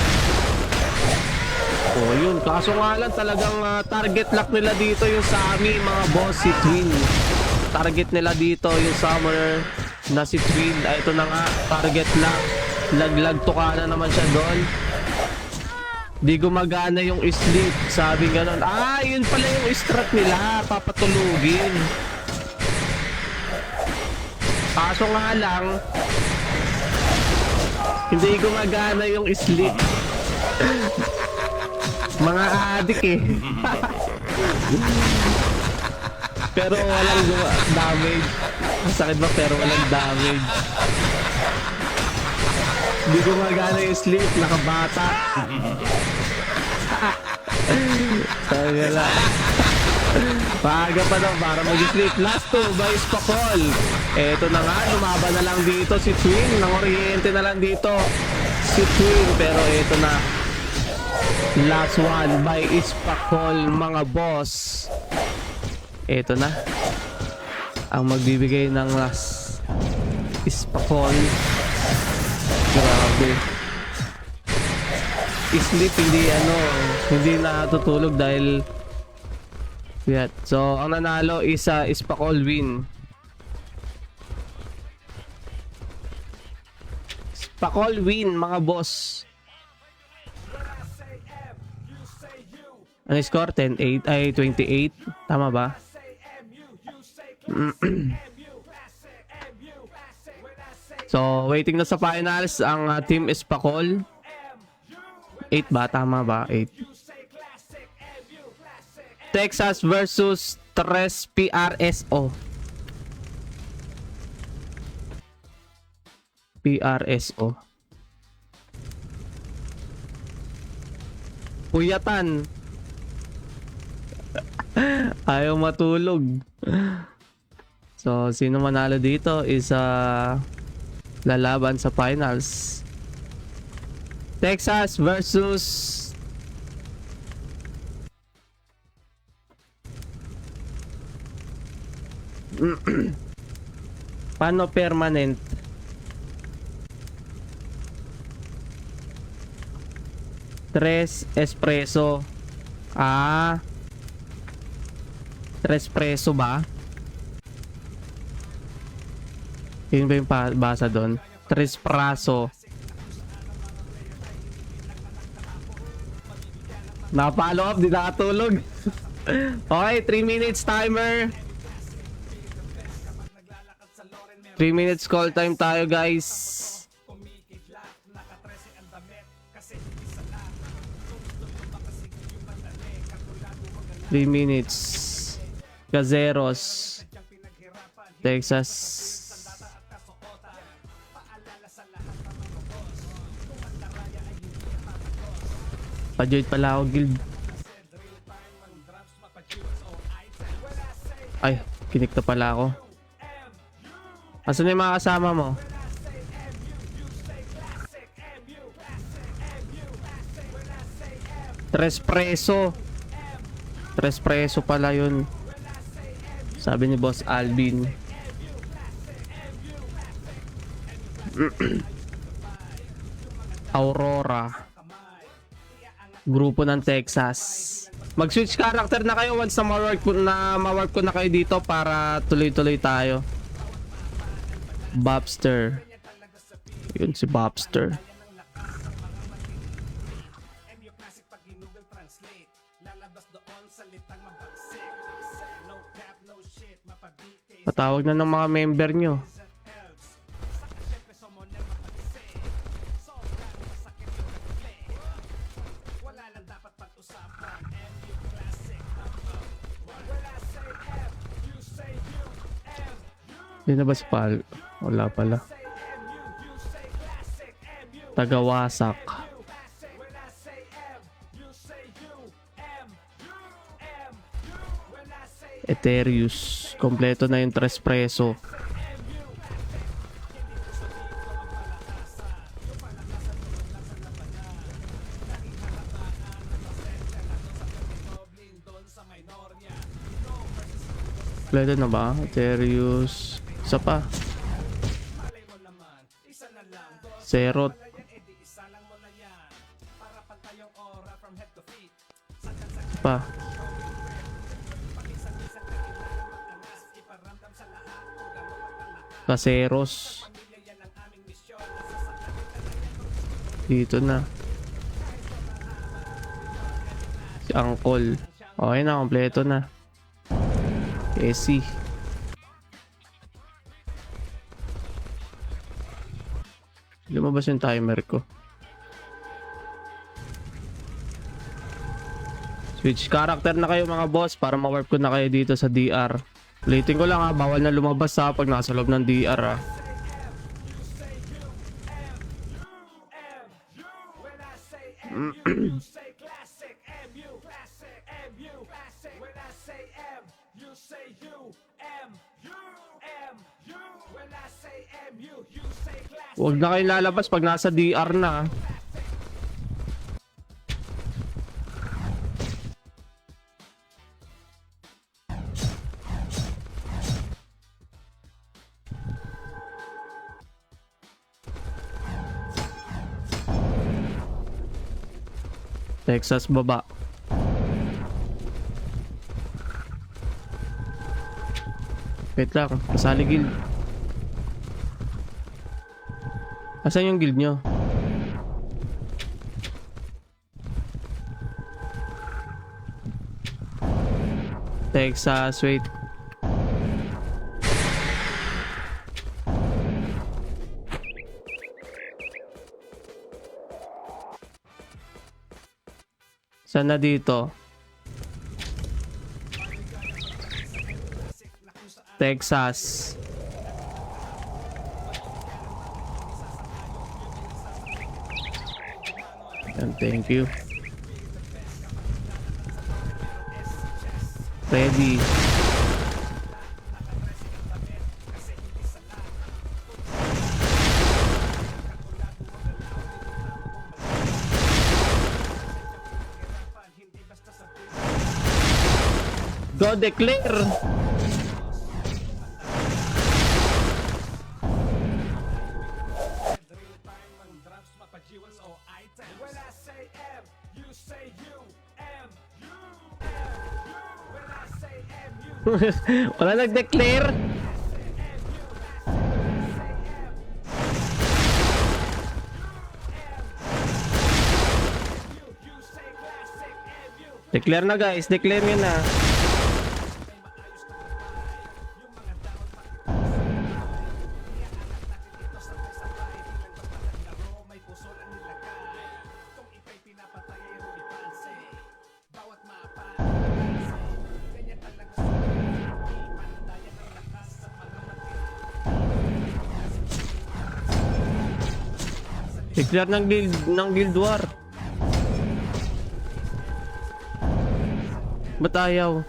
Oh, yun. Kaso nga lang talagang target lock nila dito yung Sammy, mga boss, si Twin. Target nila dito yung Summoner na si Twin. Ito na nga, target lock. Laglag tuka na naman siya doon. Di gumagana yung sleep. Sabi ganon. Yun pala yung strat nila. Papatulugin. Kaso nga lang, hindi gumagana yung sleep. Mga adik eh. Pero walang damage. Masakit ba pero walang damage. Hindi gumagana yung sleep. Nakabata. Sabi nila. Paga pa daw para mag-sleep. Last 2 by Spakol. Eto na nga. Lumaban na lang dito si Twin. Nang-oriente na lang dito si Twin. Pero eto na. Last one by Ispakol mga boss. Ito na ang magbibigay ng last. Ispakol. Grabe. Sleep hindi natutulog dahil yat. So ang nanalo is Ispakol win. Ispakol win mga boss. Ang score 10-8 ay 28. Tama ba? So, waiting na sa finals ang team Ispakol. 8 ba? Tama ba? 8. Texas versus Tres PRSO. PRSO. Puyatan. Ayaw matulog. So, sino manalo dito is lalaban sa finals. Texas versus Paano permanent? Tres espresso. Tres preso ba? Yun ba yung basa doon? Tres praso. Na-follow up, di nakatulog. Okay, 3 minutes timer. 3 minutes call time tayo guys. 3 minutes. Gazeros. Texas. Pa-join pala ako guild. Ay, kinikta pala ako. Asan yung mga kasama mo? Tres preso. Tres preso pala yun. Sabi ni Boss Alvin. Aurora. Grupo ng Texas. Mag-switch character na kayo once na ma-work ko na kayo dito para tuloy-tuloy tayo. Bobster. Yun si Bobster. Patawag na ng mga member nyo. Hindi na ba si Pal? Wala pala. Tagawasak. Eterius. Kompleto na yung tres preso. Kompleto na ba? Eterius. Isa pa. Serot. Isa pa. Caseros. Dito na. Si Angkol. Okay na, kompleto na. Esi. Lumabas yung timer ko. Switch character na kayo mga boss para ma-warp ko na kayo dito sa DR. Ulitin ko lang ha, bawal na lumabas ha pag nasa loob ng DR ha. Huwag na kayo lalabas pag nasa DR na. Texas baba. Wait lang, kasali guild. Asan yung guild nyo? Texas, wait. Saan na dito? Texas. And thank you. Ready. Go declare. Wala nag-declare. Declare na guys, declare nyo na. Declare ng guild war. Ba't ayaw?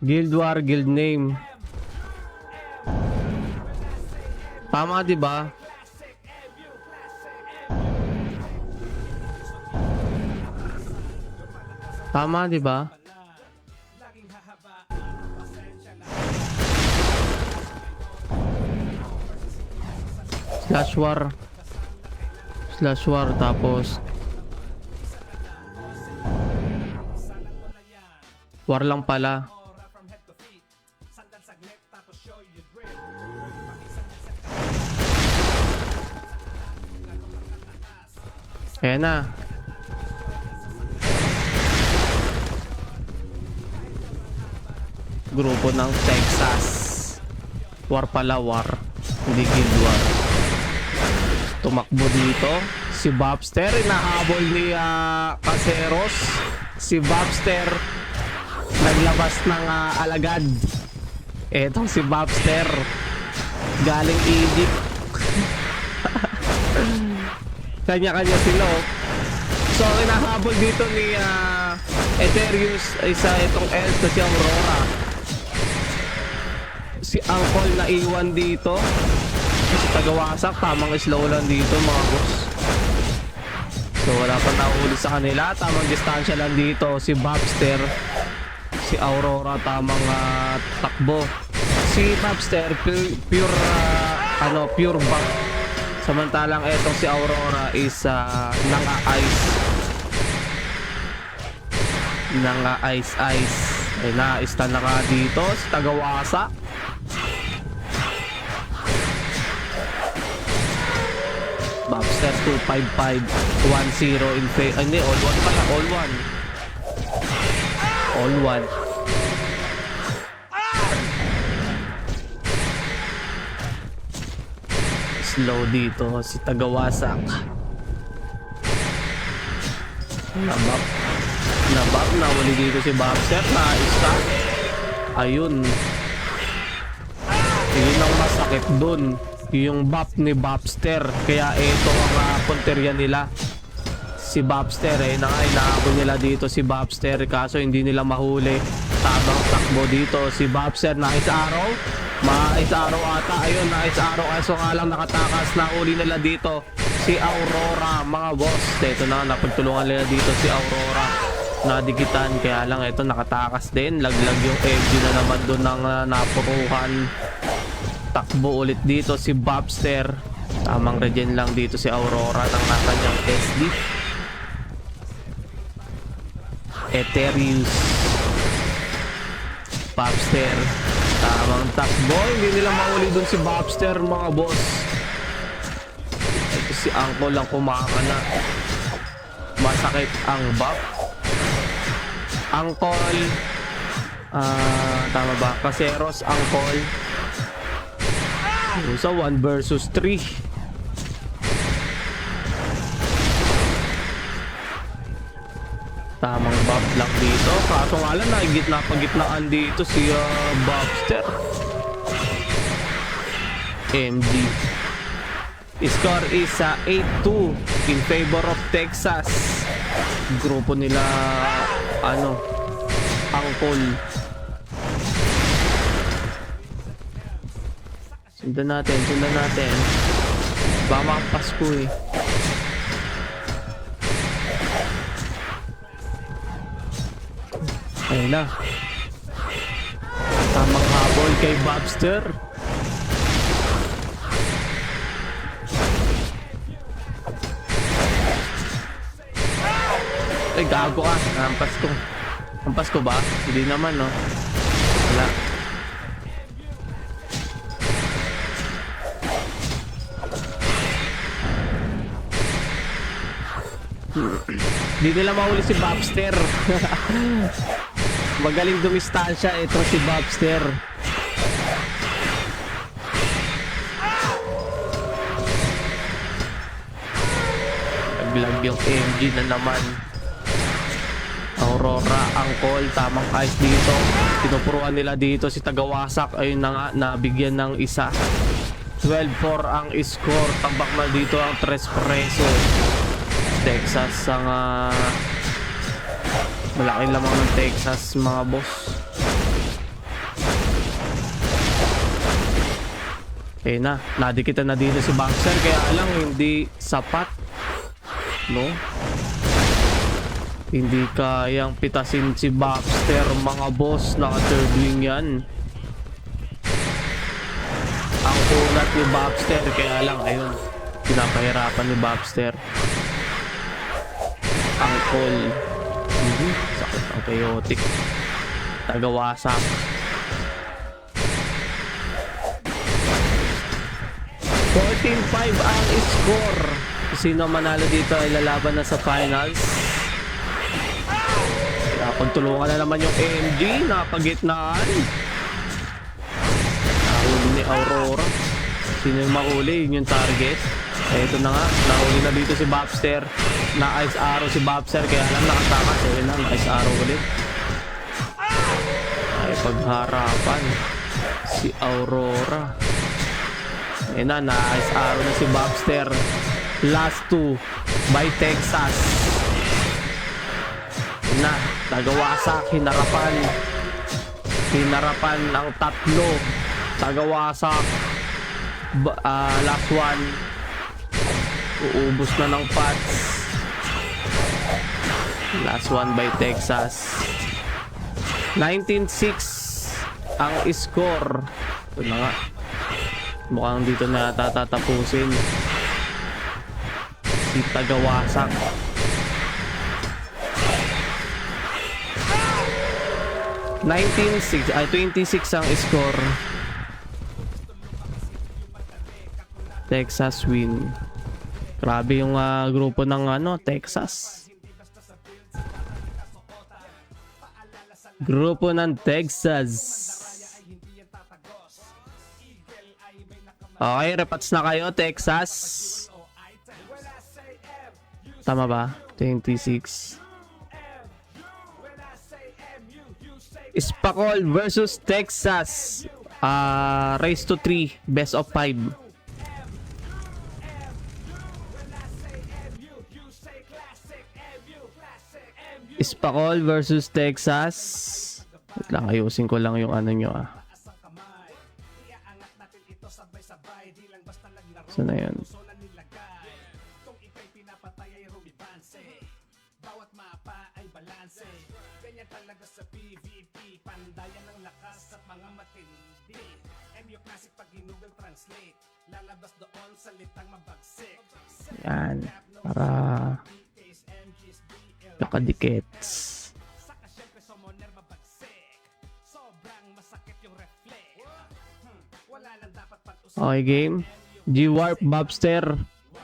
Guild war, guild name. Tama, di ba? Tama, di ba? Slash war. Slash war tapos war lang pala. Ayan na. Grupo ng Texas. War pala, war. Hindi guild war. Tumakbo dito. Si Bobster, inahabol ni Caseros. Si Bobster, naglabas ng alagad. Etong si Bobster, galing Egypt. Kanya-kanya sila, oh. So, inahabol dito ni Ethereus isa itong else na si Aurora. Si Uncle na iwan dito. Si Tagawasak, tamang slow lang dito mga boss. So wala pa nahuli sa kanila, tamang distansya lang dito. Si Bobster, si Aurora, tamang takbo. Si Bobster, pure back. Samantalang etong si Aurora is nanga-ice. Nanga-ice. Ay na-stun na ka dito si Tagawasa. Bobster 25510 in favor. Hindi, all one pala. All one. Slow dito si Tagawasak. Nabab na wali dito si Bobster na isa. Ayun. Yun ang masakit dun. Yung buff ni Bobster. Kaya ito ang punteriya nila. Si Bobster inaabol nila dito si Bobster. Kaso hindi nila mahuli. Tamang takbo dito. Si Bobster nice arrow. Mais arrow ata. Ayun, nice arrow. Kaso nga lang nakatakas. Nahuli nila dito si Aurora, mga boss. Ito na, napagtulungan nila dito si Aurora. Nadikitan. Kaya lang ito nakatakas din. Laglag yung FG na naman doon ng napuruhan. Takbo ulit dito si Bobster. Tamang regen lang dito si Aurora ng nakanyang SD. Ethereus. Bobster. Tamang takbo. Hindi nila mauli dun si Bobster, mga boss. Ito si Uncle lang kumakana. Masakit ang buff. Uncle. Tama ba? Caseros, Uncle. Sa 1 versus 3. Tamang buff lang dito. Kaso nga lang, pagitnaan dito si Bobster. MG. Score is 8-2 in favor of Texas. Grupo nila, Uncle. Sundan natin. Baka makapasko eh. Ayun na. Tamang habol kay Bobster. Ay, gago ka. Hampas ko ba? Hindi naman, no? Wala. Hindi nila mahuli si Bobster. Magaling dumistansya ito si Bobster. Naglag yung MG na naman. Aurora, Uncle, tamang ice dito. Pinupuruan nila dito si Tagawasak. Ayun na nga, nabigyan ng isa. 12-4 ang score. Tambak na dito ang 3 preso. Texas ang malaki lamang ng Texas, mga boss. Okay na, nadikitan na dito si Boxer. Kaya lang hindi sapat, no? Hindi kayang pitasin si Boxer, mga boss. Naka third wing yan. Ang kunat ni Boxer. Kaya lang, ayun, pinapahirapan ni Boxer. Uncle. Sakit ang chaotic. Tagawasak. 14-5 ang score. Sino manalo dito ay lalaban na sa finals. Kaya pagtulungan na naman yung AMG. Napagitnaan. Nahuli ni Aurora. Sino yung mahuli? Yun yung target. Ito na nga, nahuli na dito si Bobster. Na-ice arrow si Bobster, kaya lang nakatama. So yun na, na-ice arrow ulit. Ay, pagharapan. Si Aurora. Ayun na, na-ice arrow na si Bobster. Last two by Texas. Ayun na, tagawasak, hinarapan. Hinarapan ang tatlo. Tagawasak. Last one. Uubos na ng pots. Last one by Texas. 19-6 ang score. Ito na nga. Mukhang dito na tatapusin. Si tagawasak. 19-6 ay 26 ang score. Texas win. Grabe yung grupo ng Texas. Grupo ng Texas. Okay, repats na kayo, Texas. Tama ba? 26. Spacol versus Texas. Race to 3. Best of 5. Spacol versus Texas. Wait lang, ayusin ko lang yung ano nyo Saan na yan? Bawat mapa ay balanse. Ganyan talaga sa PvP. Pandayan ng lakas at mga matindi. MU Classic pag Google Translate. Lalabas doon salitang mabagsik. Yan. Para nakadikits. Saka syempre summoner mabagsik. Sobrang masakit yung reflect. Wala lang dapat pag-usapan. Okay, game. G-Warp, Bobster.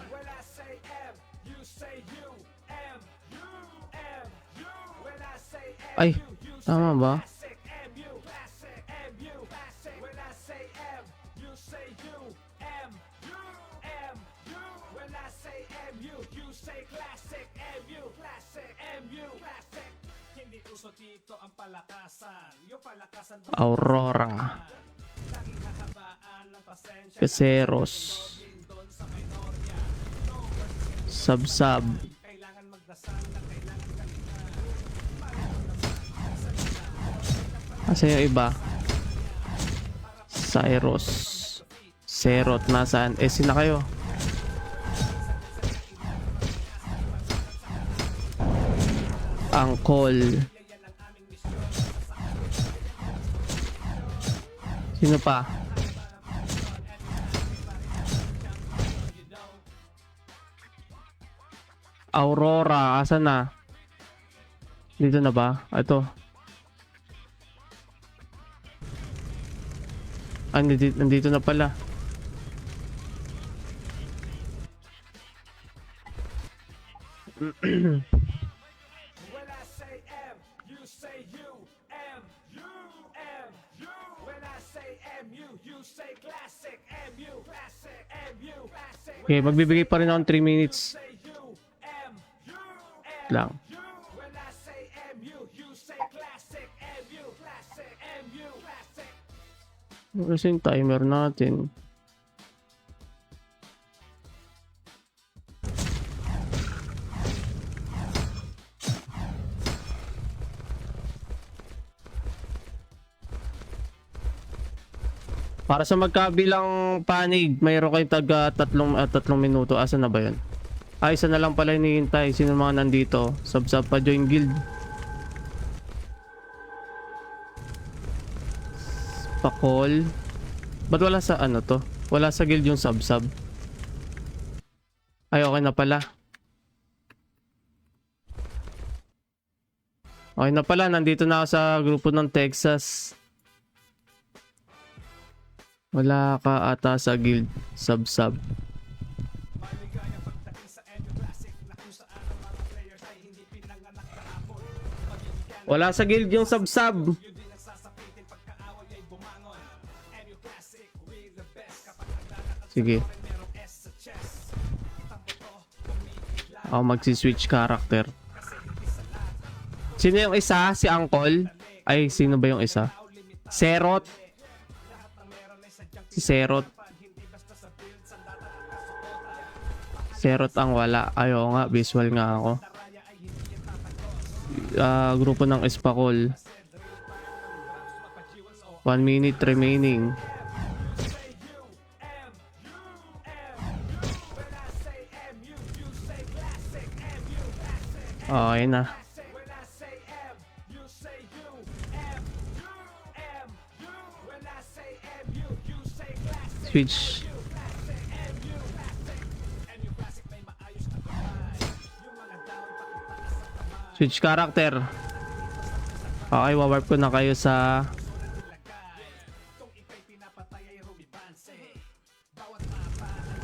When I say M, you say U. M, U, M, U. When I say M, Ay, tama ba? classic, M, U, classic, M, U, classic. When I say M, you say U. M, U, M, U. When I say M, you say classic, M, U, classic, M, U, classic. Hindi uso dito ang palakasan. Yung palakasan Aurora. laging hahabaan ng pasensya. Caseros. Sab-sab. Kailangan magdasal na kailangan Asa yung iba? Cyrus. Serot. Nasaan? Sina kayo? Angkol. Sino pa? Aurora, asa na? Dito na ba? Ito. Nandito na pala. When I say M, you say U. M, U, M, U. When I say M, you say classic. M, U, classic. M, U, classic. Okay, magbibigay pa rin ako ng 3 minutes Say U. M, U, M, lang. U. When I say M, you say classic. M, U, classic. M, U, classic. Kasi yung timer natin. Para sa magkabilang panig, mayroon kayong taga 3 minuto. Asa na ba yun? Ay, isa na lang pala hinihintay. Sino mga nandito? Sub-sub pa join guild. Pakol. Ba't wala sa ano to? Wala sa guild yung sub-sub. Ay, okay na pala. Okay na pala. Nandito na ako sa grupo ng Texas. Wala ka ata sa guild sub-sub. Maligaya pagdating sa MU Classic na kung saan ang mga players ay hindi pinanganak kahapon. Magiging Wala sa guild yung sub-sub. yun din ang sasapitin pagkaaway ay bumangon. MU Classic, we the best kapag naglalakad Sige. sa merong S sa chest. Ako magsi-switch character. Sino yung isa? Si Uncle? Ay, sino ba yung isa? Serot. Si Serot. Serot ang wala. Ayaw nga, visual nga ako. Grupo ng Espakol. 1 minute remaining. Okay na. Switch. Switch character. Okay, wawarp ko na kayo sa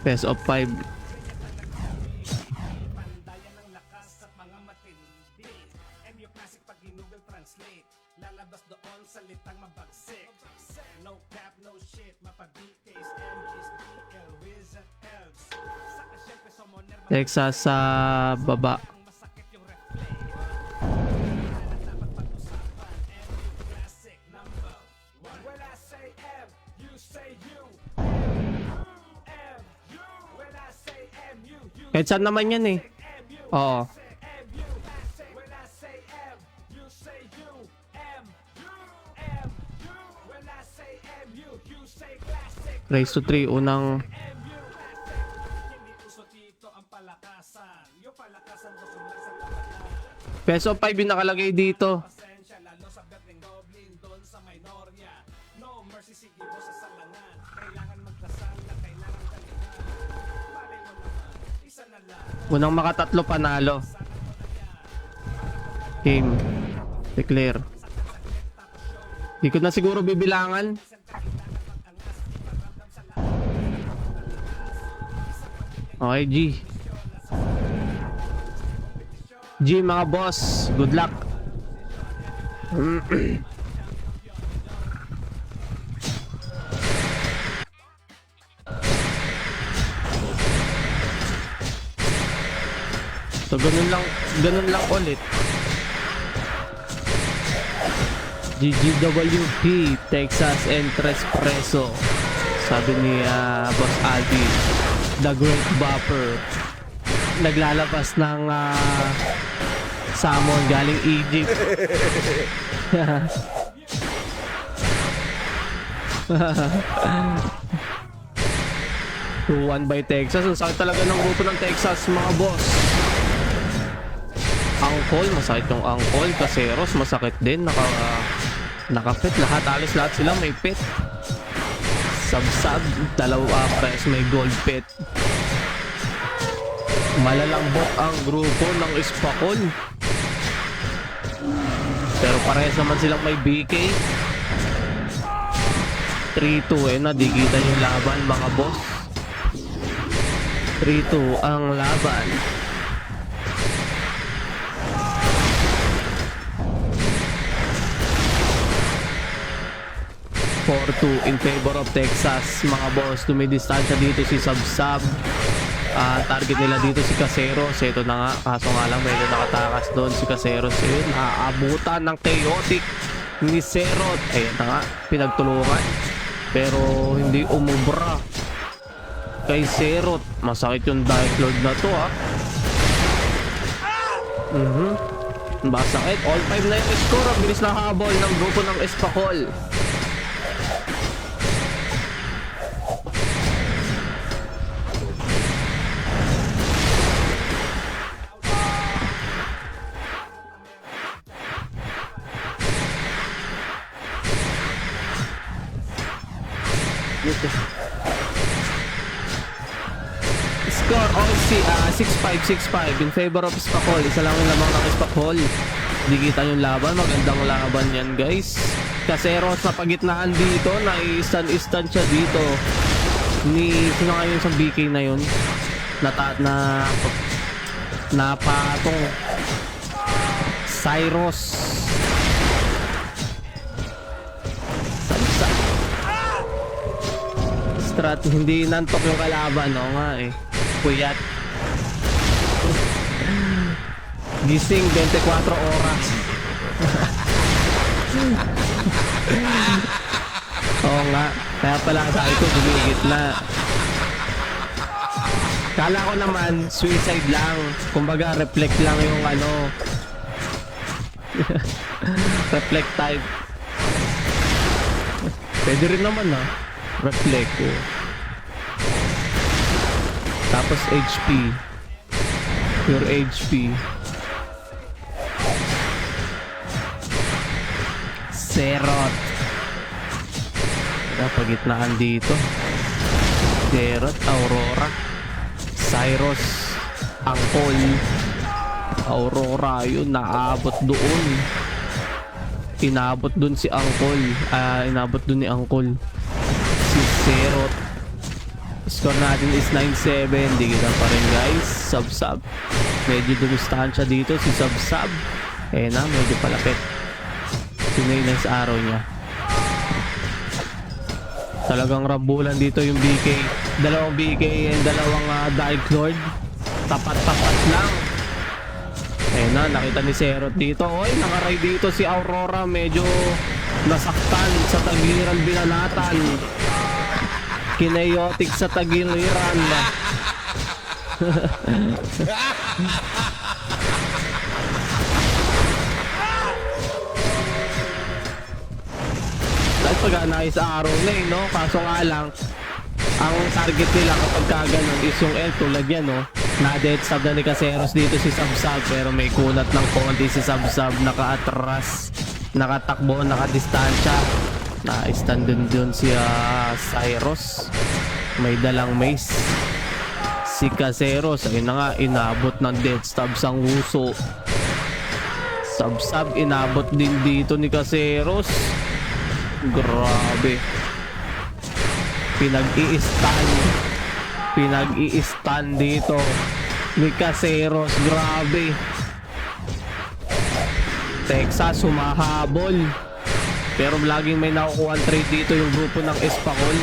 Best of 5. Texas sa baba. Kahit saan naman yan eh. Oo. Race to 3, unang Peso 5 yung nakalagay dito. Unang makatatlo panalo. Game. Declare. Di ko na siguro bibilangan. Okay, G. G, mga boss. Good luck. So, ganun lang ulit. GGWP, Texas Entres Preso. Sabi ni Boss Aldi, The Great Bopper. Naglalabas ng salmon galing Egypt. 2-1 by Texas. Ang sakit talaga ng grupo ng Texas, mga boss. Angkol, masakit yung Angkol. Caseros, masakit din. Nakapit. Lahat sila may pit. Sabsab, dalawa press, may gold pit. Malalambot ang grupo ng Espakol. Pero parehas naman silang may BK. 3-2 nadikitan yung laban, mga boss. 3-2 ang laban. In favor of Texas, mga boss. Tumidistansya dito si Sabsab. Target nila dito si Caseros. Ito na nga, kaso nga lang medyo nakatakas doon si Caseros. Ayun, naaabutan ng chaotic ni Serot. Ayun na nga, pinagtulungan. Pero hindi umubra kay Serot. Masakit yung Dark Lord na to, ha. Masakit. All 5 na yung score. Ang bilis na habol ng grupo ng Espakol. Score OC 6-5 in favor of Espakol. Isa lang yung lamang ng Espakol. Dikitan yung laban. Magandang laban yan, guys. Caseros na pagitnaan dito. Nai-stun siya dito ni sino nga yun sa BK na yun na patong Cyrus. Strat, hindi nantok yung kalaban, no nga eh. Puyat. Gising 24 oras. Oo nga. Kaya pala sabi ko gumigit na. Kala ko naman suicide lang. Kumbaga reflect lang yung ano. Reflect type. Pwede rin naman ah. Reflect oh. Tapos HP. Pure HP. Serot. Pagitnaan dito. Serot, Aurora, Cyrus, Angkol. Aurora yun, naabot doon. Inabot doon si Angkol. Inabot doon ni Angkol. Si Serot. Score natin is 9-7. Di kita pa rin guys. Sub-sub. Medyo dumustahan siya dito si Sub-sub. Na, medyo palapit. Sinay sa araw niya. Talagang rambulan dito yung BK. Dalawang BK and dalawang Dark Lord. Tapat-tapat lang. Na, nakita ni Serot dito. Oy, nakaray dito si Aurora. Medyo nasaktan sa tagiliran binanatan. Kineotic sa tagiliran. Dahil pag-anay sa araw na no? Kaso nga lang, ang target nila kapag kaganon is yung L tulad yan, no? Na-dead sub na ni Caseros dito si Sub-Sub, pero may kunat ng konti si Sub-Sub, naka-atras, nakatakbo, nakadistansya. Na-stand dun si Cyrus. May dalang mace. Si Caseros, ayun na nga, inabot ng dead stabs ang uso. Sub-Sub, inabot din dito ni Caseros. Grabe. Pinag-i-stand dito ni Caseros. Grabe. Texas sumahabol. Pero laging may nakukuha trade dito yung grupo ng Espacol.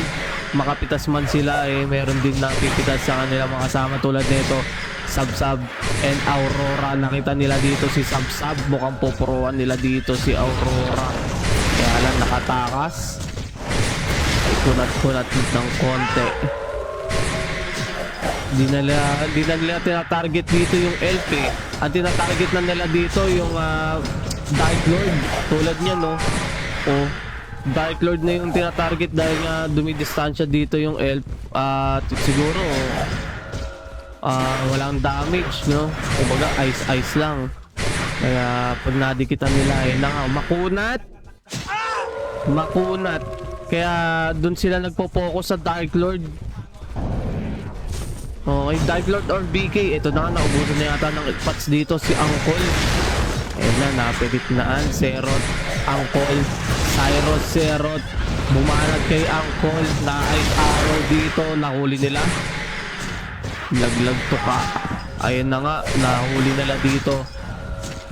Makapitas man sila meron din napipitas sa kanila mga kasama tulad nito Sub-Sub and Aurora. Nakita nila dito si Sub-Sub, mukhang pupuruan nila dito si Aurora, kaya lang nakatakas. Ay kunat-kunat ng konti. Di na nila tinatarget dito yung LP. Ang tinatarget na nila dito yung Dark Lord tulad niya, no? Dark Lord na yung tinatarget dahil nga dumidistansya dito yung elf at siguro walang damage, no? Kumbaga ice lang. Kaya pag nadikitan nila makunat. Kaya dun sila nagpo-focus sa Dark Lord. Okay, Dark Lord or BK. Ito na nga, naubusan na yata ng pots dito si Angkol. Ayan na, napigitnaan. Serot, Angkol, Cyrus, Serot. Bumanat kay Angkol. Na-ice arrow dito. Nahuli nila. Laglag tuka. Ayan na nga, nahuli nila dito.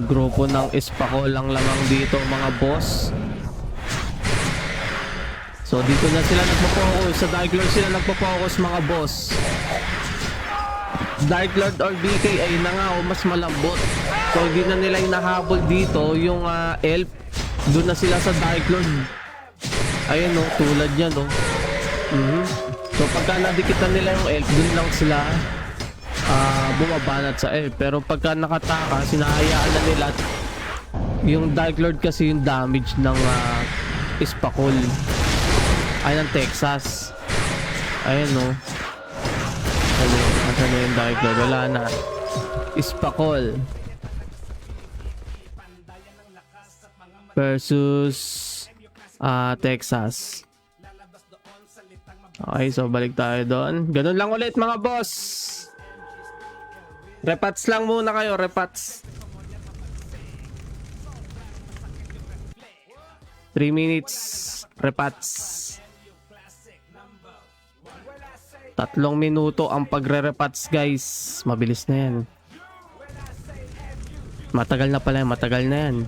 Grupo ng Espacol ang lamang dito, mga boss. So dito na sila nagpo-focus. Sa Dark Lord sila nagpo-focus, mga boss. Dark Lord or BK, ayun na nga, mas malambot. So hindi na nila inahabol dito yung elf. Doon na sila sa Dark Lord. Ayun, no, tulad yan, no. So pagka nadikitan nila yung elf, doon lang sila bumabanat sa elf. Pero pagka nakataka, sinahayaan na nila. Yung Dark Lord kasi yung damage ng Espacol. Ay, ng Texas. Ayun, no. Asan na yung Dark Lord? Wala na. Espacol versus Texas. Okay, so balik tayo doon. Ganun lang ulit, mga boss. Repats lang muna kayo, repats. 3 minutes repats. 3 minuto ang pagre-repats, guys. Mabilis na yan. Matagal na pala yan, matagal na yan.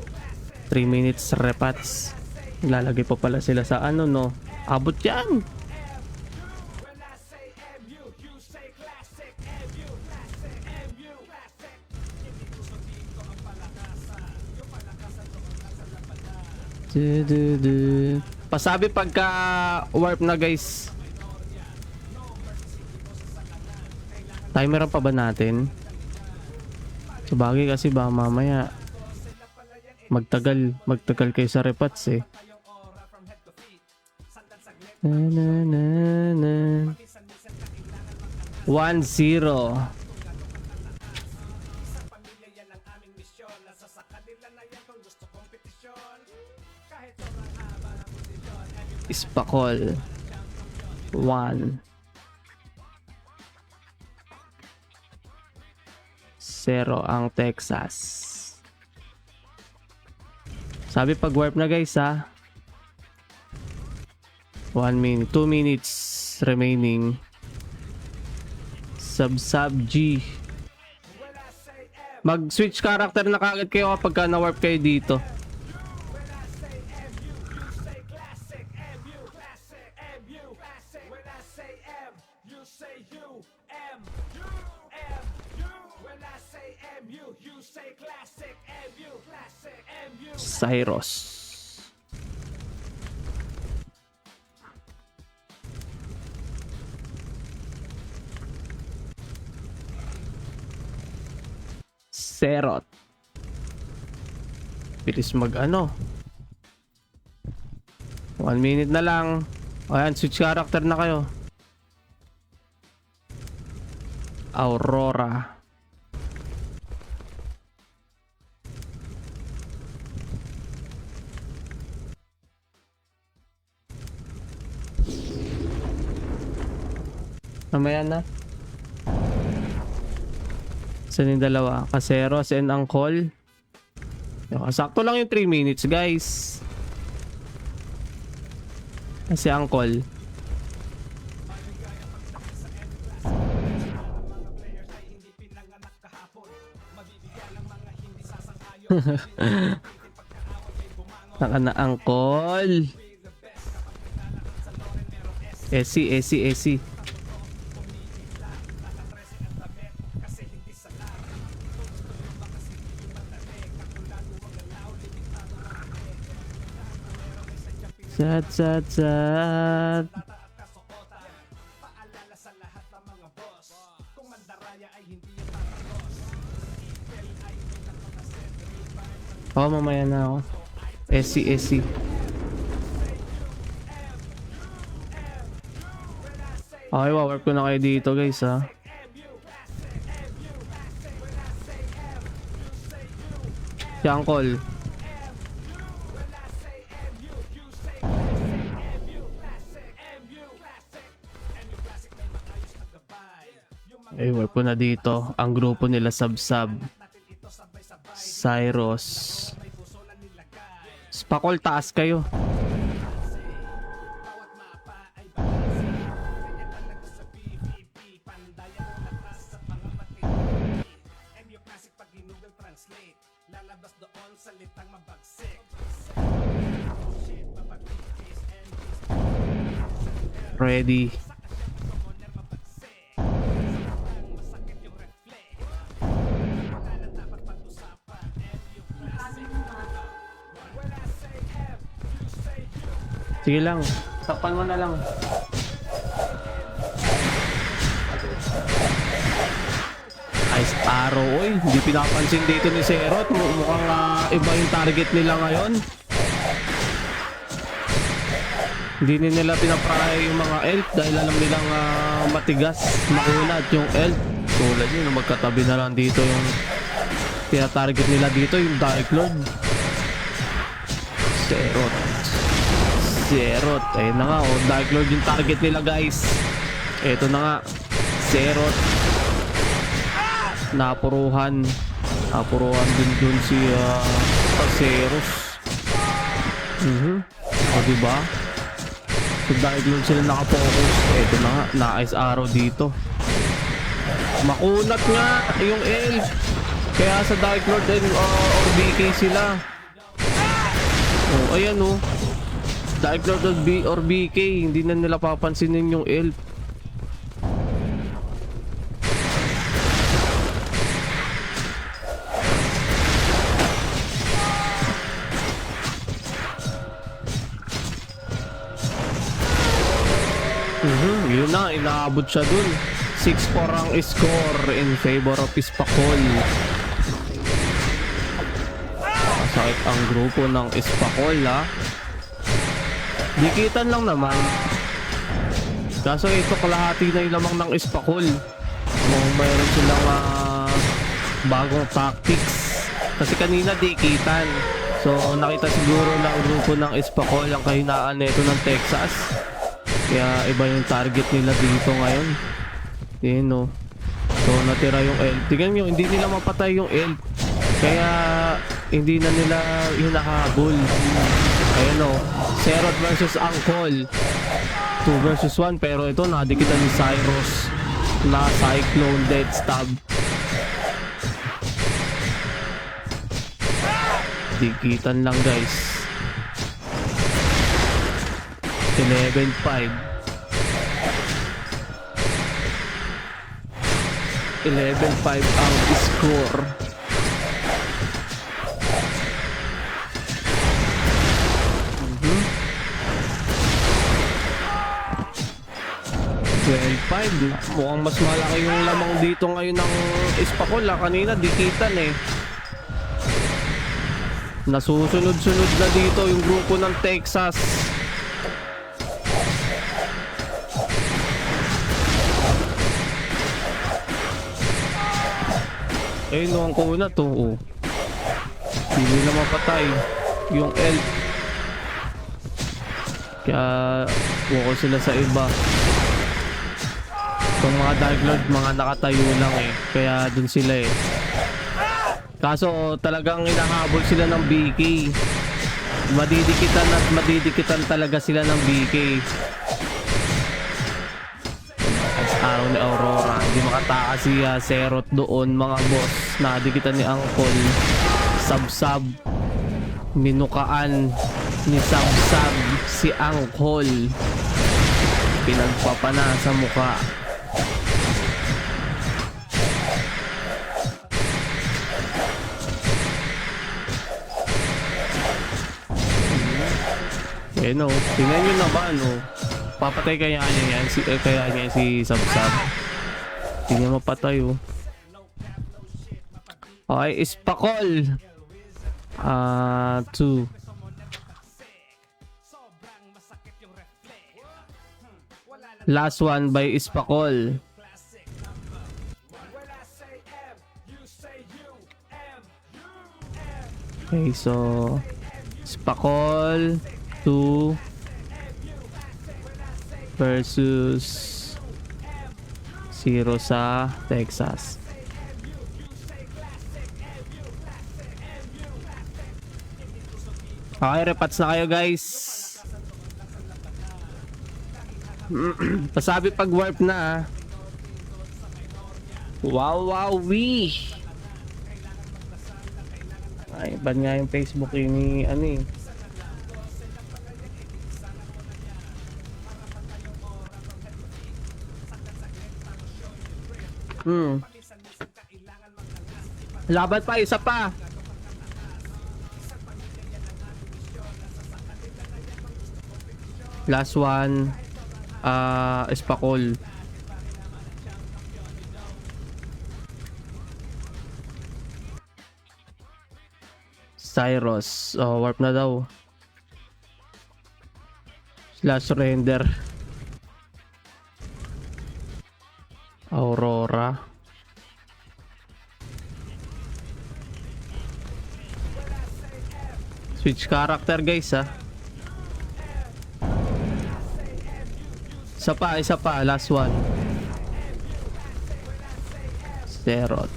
3 minutes repats. Lalagay pa pala sila sa ano, no? Abot yan. Pasabi pagka warp na guys. Timeran pa ba natin? Sabagay kasi ba mamaya magtagal kayo sa repats eh. Na, na, na, na. 1-0. Ispakol 1-0 ang Texas. Sabi pag warp na guys ha. 1 minute, 2 minutes remaining. Sub G. Mag switch character na kagad kayo kapag na-warp kayo dito. Cyrus. Serot. Bilis mag ano. 1 minute na lang. Ayan, switch character na kayo. Aurora. Mamaya na. Saan yung dalawa? Caseros and Angkol. Sakto lang yung 3 minutes guys. Kasi Angkol. Naka na Angkol. Esi. Sat. Oh, mamaya na ako. Esi. Okay, warp ko na kayo dito guys ha. Si Angkol. Eh, warp ko na dito. Ang grupo nila Sub Cyrus. Spakol, taas kayo. Ready. Sige lang, takpan mo na lang. Ice Arrow, oy, hindi pinapansin dito ni Serot. Mukhang iba yung target nila ngayon. Hindi nila pinapray yung mga elf dahil alam nilang matigas, makunat yung elf. Tulad yun, magkatabi na lang dito yung pinatarget nila dito, yung Dark Lord. Serot. Ayun na nga, oh, Dark Lord yung target nila guys. Ito na nga, Serot. Napuruhan dun si Caseros. O diba? So Dark Lord sila nakapokus. Ito na nga, na-ice arrow dito. Makunat nga yung elf. Kaya sa Dark Lord or BK sila. Oh, ayan oh. Dark Lord or BK, hindi na nila papansinin yung elf. Ayun na, inaabot siya dun. 6-4 ang score in favor of Espacol. Sakit ang grupo ng Espacol, ha. Dikitan lang naman. Kaso ito, kalahati na yung lamang ng Espacol. Mayroon silang bagong tactics. Kasi kanina dikitan. So nakita siguro ng grupo ng Espacol ang kahinaan nito ng Texas. Kaya iba yung target nila dito ngayon. Yun, no. So natira yung L. Tingnan nyo, hindi nila mapatay yung L. Kaya hindi na nila hinahabol. Ayan, no. Serot versus Angkol. 2 versus 1. Pero ito, nadikitan ni Cyrus na Cyclone Dead Stab. Dikitan lang, guys. 11-5. 11-5 ang score. Mhm. 12-5. Mukhang mas malaki yung lamang dito ngayon ng Espacol. Kanina dikitan eh. Nasusunod-sunod na dito yung grupo ng Texas. Eh, noong kuna to, oh. Hindi na mapatay yung L. Kaya, wako sila sa iba. Itong mga Dark Lord, mga nakatayo lang eh. Kaya dun sila eh. Kaso talagang hinahabol sila ng BK. Madidikitan at madidikitan talaga sila ng BK. Araw ni Aurora. Hindi makatakas si Serot doon, mga boss. Nadikitan ni Angkol. Sabsab. Minukaan ni Sabsab si Angkol. Pinagpapana sa muka. Eh no, tingnan nyo naman, no. Papatay kaya niya yan, si Sabsab. Hindi niya mapatay, oh. Okay, Espacol. 2. Last one by Espacol. Okay, so Espacol 2 versus 0 sa Texas. Okay, repats na kayo, guys. Pasabi pag warp na. Wow, wee. Ay, ban nga yung Facebook ni ano eh. Laban pa, isa pa. Last one. Espacol. Cyrus. Oh, warp na daw. Slash render. Aurora. Switch character, guys, ha. Isa pa, last one. Serot.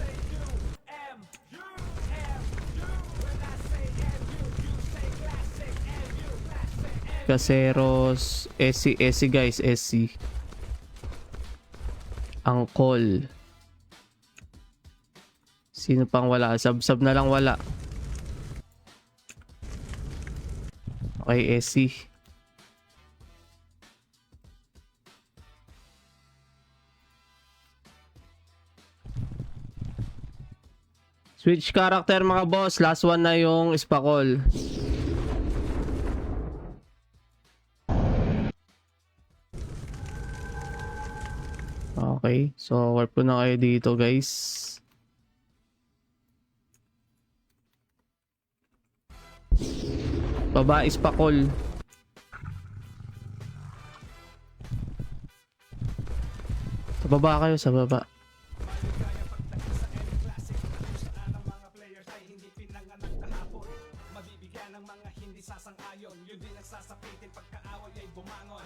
Caseros, SC guys, SC. Angkol. Sino pang wala? Sab na lang wala. Okay, SC. Switch character, mga boss. Last one na yung Espacol. Okay. So, warp ko na kayo dito, guys. Baba is pakol. Sa baba kayo, sa baba. Saan ang mga players ay hindi pinanganak kahapon. Mabibigyan ng mga hindi sasang-ayon. Yun din ang sasapitin pagkaaway ay bumangon.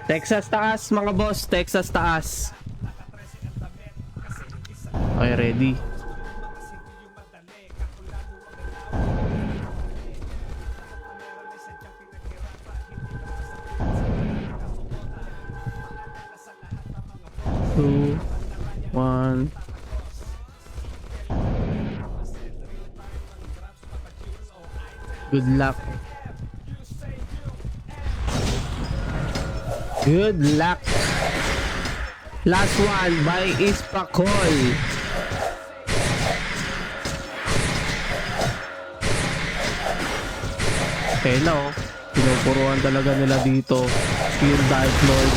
Texas taas, mga boss. Texas taas. Okay, ready. Two, one. Good luck. Good luck. Last one by Ispakol. Okay na oh. Pinupuruan talaga nila dito yung Dark Lord.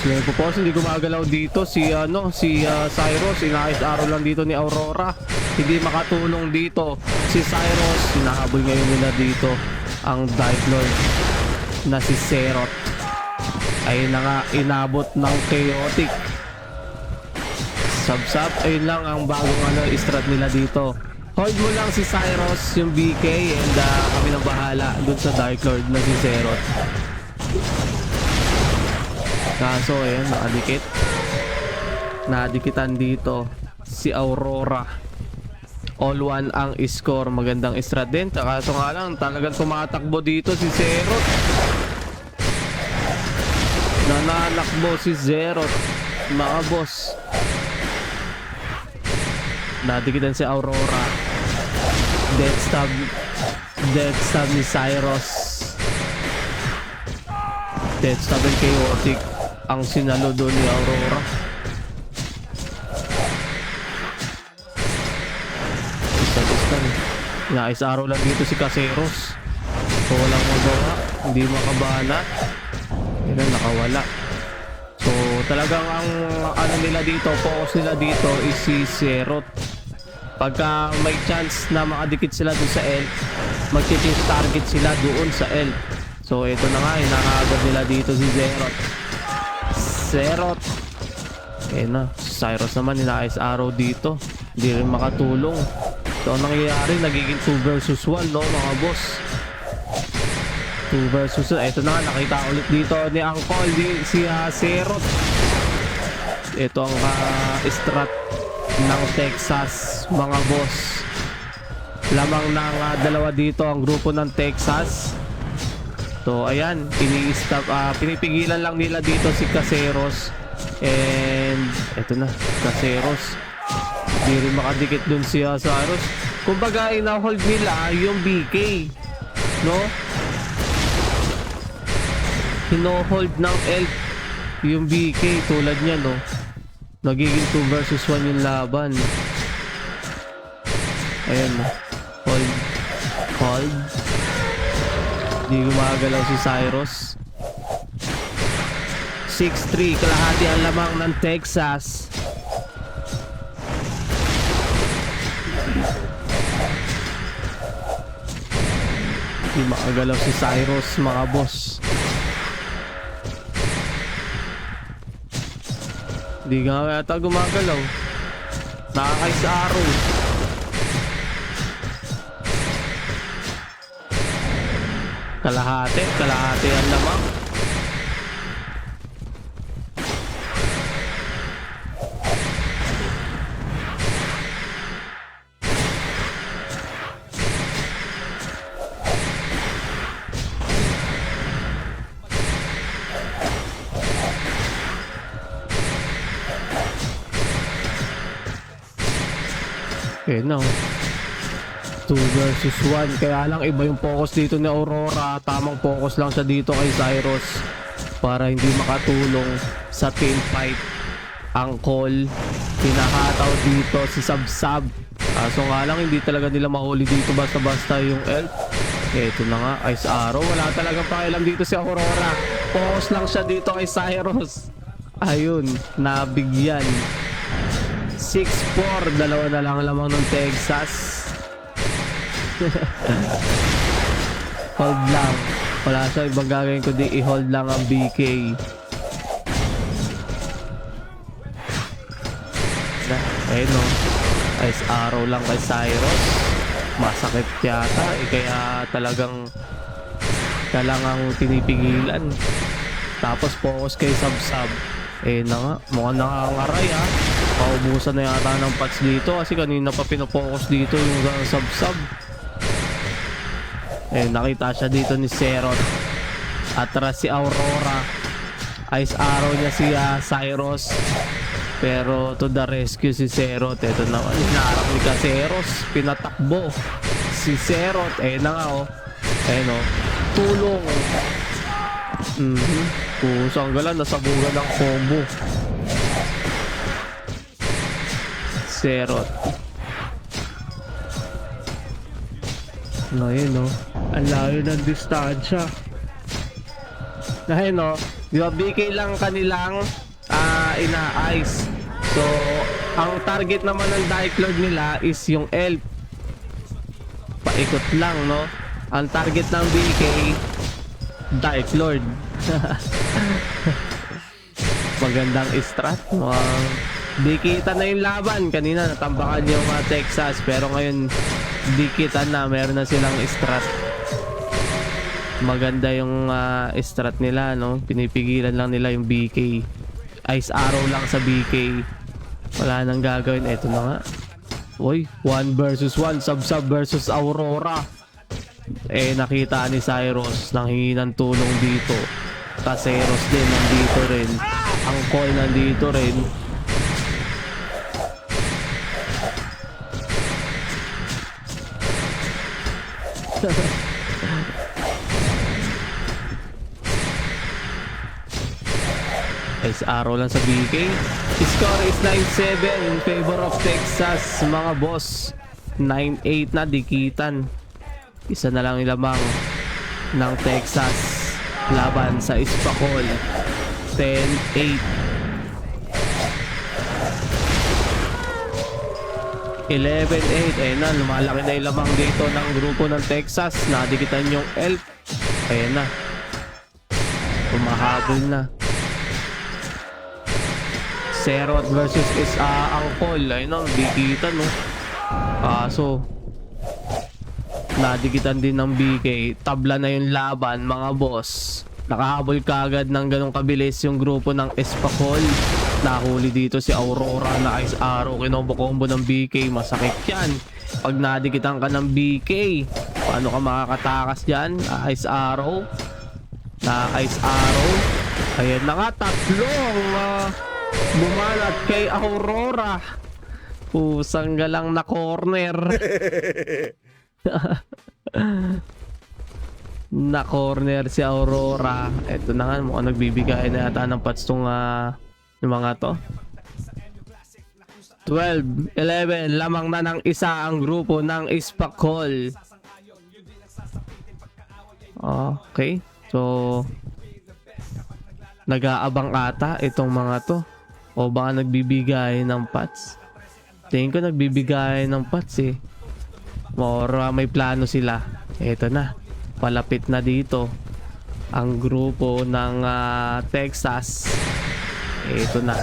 So po po, hindi gumagalaw dito si Cyrus. Inayos araw lang dito ni Aurora. Hindi makatulong dito si Cyrus. Hinahabol ngayon nila dito ang Dark Lord na si Serot. Ayun na nga, inabot ng chaotic. Sub-sub, ayun lang ang bagong strat nila dito. Hold mo lang si Cyrus, yung BK, and kami nang bahala dun sa Dark Lord na si Serot. Kaso ayun, nakadikit. Nadikitan dito si Aurora. All one ang score. Magandang strat din. Kaso nga lang, talagang tumatakbo dito si Serot. Nananakbo si Zerot, mga boss. Nadikitan si Aurora. Death stab ni Cyrus. Death stab and chaotic ang sinalo doon ni Aurora. Isa-istan. Nais araw lang dito si Caseros. So walang magawa, hindi makabala. Yan, nakawala. So talagang ang nila dito, focus nila dito is si Serot. Pagka may chance na makadikit sila doon sa L, mag-change target sila doon sa L. So ito na nga, hinahagad nila dito si Serot. Na, si Cyrus naman inaayos araw dito. Hindi rin makatulong. So ang nangyayari, nagiging 2 versus 1, no mga boss. 2 versus 1. Ito na nga, nakita ulit dito ni Uncle si Serot. Ito ang strat ng Texas, mga boss. Lamang ng dalawa dito ang grupo ng Texas. So ayan, pinipigilan lang nila dito si Caseros. And ito na, Caseros. Hindi rin makadikit dun si Cyrus. Kumbaga, ina-hold nila yung BK, no? Hino-hold ng elf yung BK tulad niya, no? Nagiging 2 versus 1 yung laban. Ayan, no? Hold. Hindi gumagalaw si Cyrus. 6-3, kalahati ang lamang ng Texas. Hindi makagalaw si Cyrus, mga boss. Hindi nga yata gumagalaw. Nakakais araw. Kalahati ang lamang. Okay, now 2 versus 1. Kaya lang iba yung focus dito ni Aurora. Tamang focus lang siya dito kay Cyrus para hindi makatulong sa team fight. Ang call, pinahataw dito si Sub. Kaso nga lang hindi talaga nila mahuli dito basta-basta yung elf. Ito na nga, Ice Arrow. Wala talagang pakialam dito si Aurora. Focus lang siya dito kay Cyrus. Ayun, nabigyan. 6-4, dalawa na lang lamang ng Texas. Hold lang. Wala siya ibang gagawin kundi i-hold lang ang BK. Ayun no, Ice Arrow lang kay Cyrus. Masakit yata kaya talagang tinipigilan. Tapos focus kay Sub-Sub. Na nga, mukhang nakangaray ha. Paubusan na yata ng pats dito kasi kanina pa pinopokus dito yung Sub-Sub. Nakita siya dito ni Serot. Atras si Aurora. Ice Arrow niya si Cyrus. Pero to the rescue si Serot. Ito naman, hinarap ni Caseros. Pinatakbo si Serot. Na nga oh. No. Tulong. Kusang galan, nasabugan ng combo. Serot. Ayun no. Ang layo ng distansya. Ayun no. Di ba BK lang kanilang ina-ice. So, ang target naman ng Dark Lord nila is yung elf. Paikot lang, no? Ang target ng BK, Dark Lord. Magandang strat. Dikitan na yung laban. Kanina natambakan yung Texas. Pero ngayon, dikitan na. Meron na silang strat. Maganda yung strat nila, no? Pinipigilan lang nila yung BK. Ice Arrow lang sa BK. Wala nang gagawin. Eto na nga. Uy, 1 versus 1. Sub-Sub versus Aurora. Nakita ni Cyrus nang hingi ng tulong dito. Caseros din nandito rin. Ang call nandito rin. Ice Arrow lang sa BK. Score is 9-7 in favor of Texas, mga boss. 9-8 na dikitan. Isa na lang ilamang ng Texas laban sa Espacol. 10-8. 11-8. Na, lumalaki na ilamang dito ng grupo ng Texas. Nadikitan yung elf. Na. Umahabol na. Serot versus Angkol. Ayun, dikitan no. So nadikitan din ng BK. Tabla na yung laban, mga boss. Nakahabol kagad ng ganong kabilis yung grupo ng Espacol. Nahuli dito si Aurora na Ice Arrow. Kinombo-combo ng BK. Masakit yan. Pag nadikitan ka ng BK, paano ka makakatakas dyan? Ice Arrow. Ice Arrow. Ayan na nga, tatlong bumalat kay Aurora. Pusang galang na corner. Na corner si Aurora. Ito na nga, mukhang nagbibigay na yata ng pats tong yung mga to. 12-11, lamang na ng isa ang grupo ng Espacol. Okay, so nag-aabang ata itong mga to. O baka nagbibigay ng pats. Tingin ko nagbibigay ng pats Or may plano sila. Ito na. Palapit na dito ang grupo ng Texas. Ito na.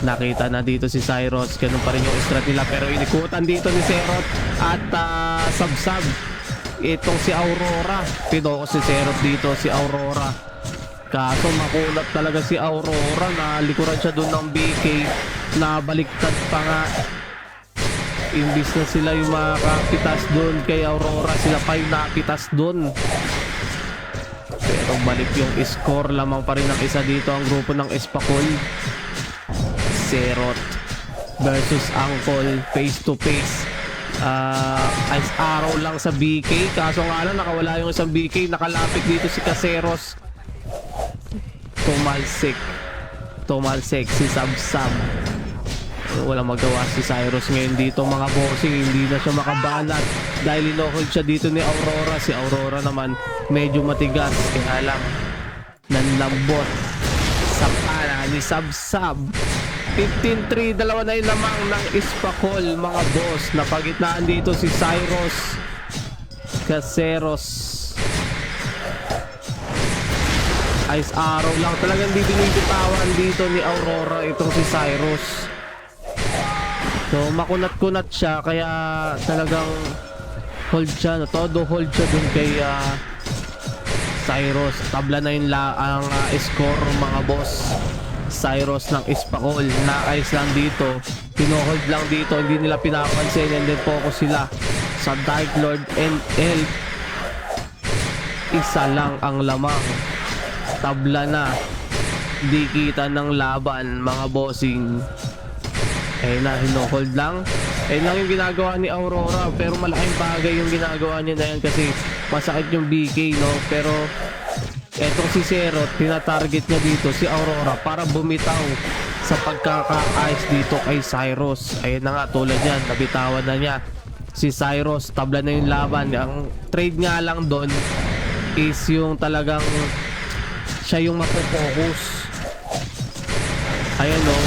Nakita na dito si Cyrus. Ganun pa rin yung strat nila. Pero inikutan dito ni Serot at Sub-Sub. Itong si Aurora. Pinokos si Serot dito, si Aurora. Kaso makulat talaga si Aurora. Nalikuran siya doon ng BK. Nabaliktad pa nga. Imbis na sila yung makapitas doon kay Aurora, sila pa yung napitas doon. Pero balik yung score. Lamang pa rin ang isa dito ang grupo ng Espacol. Serot versus Angkol, face to face. Ice Arrow lang sa BK. Kaso nga lang nakawala yung isang BK. Nakalapit dito si Caseros. Tumalsik si Sub-Sub. Walang magawa si Cyrus ngayon dito mga bossing. Hindi na siya makabanat dahil inohold siya dito ni Aurora. Si Aurora naman medyo matigas, kaya lang nanlambot sa pana ni Sab-Sab. 15-3, dalawa na yung lamang ng Ispakol mga boss. Napagitnaan dito si Cyrus Caseros. Ice arrow lang talagang di binibitawan dito ni Aurora itong si Cyrus. So makunat-kunat siya, kaya talagang hold siya, no? Todo hold siya dun kay Cyrus. Tabla na yung ang score mga boss. Cyrus ng Ispakol na ice lang dito, pinohold lang dito, hindi nila pinapansin, and then focus sila sa Dark Lord and Elf. Isa lang ang lamang, tabla na, di kita ng laban mga bossing. Na hinohold lang. Lang yung ginagawa ni Aurora, pero malaking bagay yung ginagawa niya na yan kasi masakit yung BK, no? Pero etong si Zerot, tinatarget niya dito si Aurora para bumitaw sa pagkaka-ice dito kay Cyrus. Ayun na nga, tulad yan, nabitawan na niya si Cyrus, tabla na yung laban. Ang trade nga lang doon is yung talagang siya yung mapopokus. Ayan, no?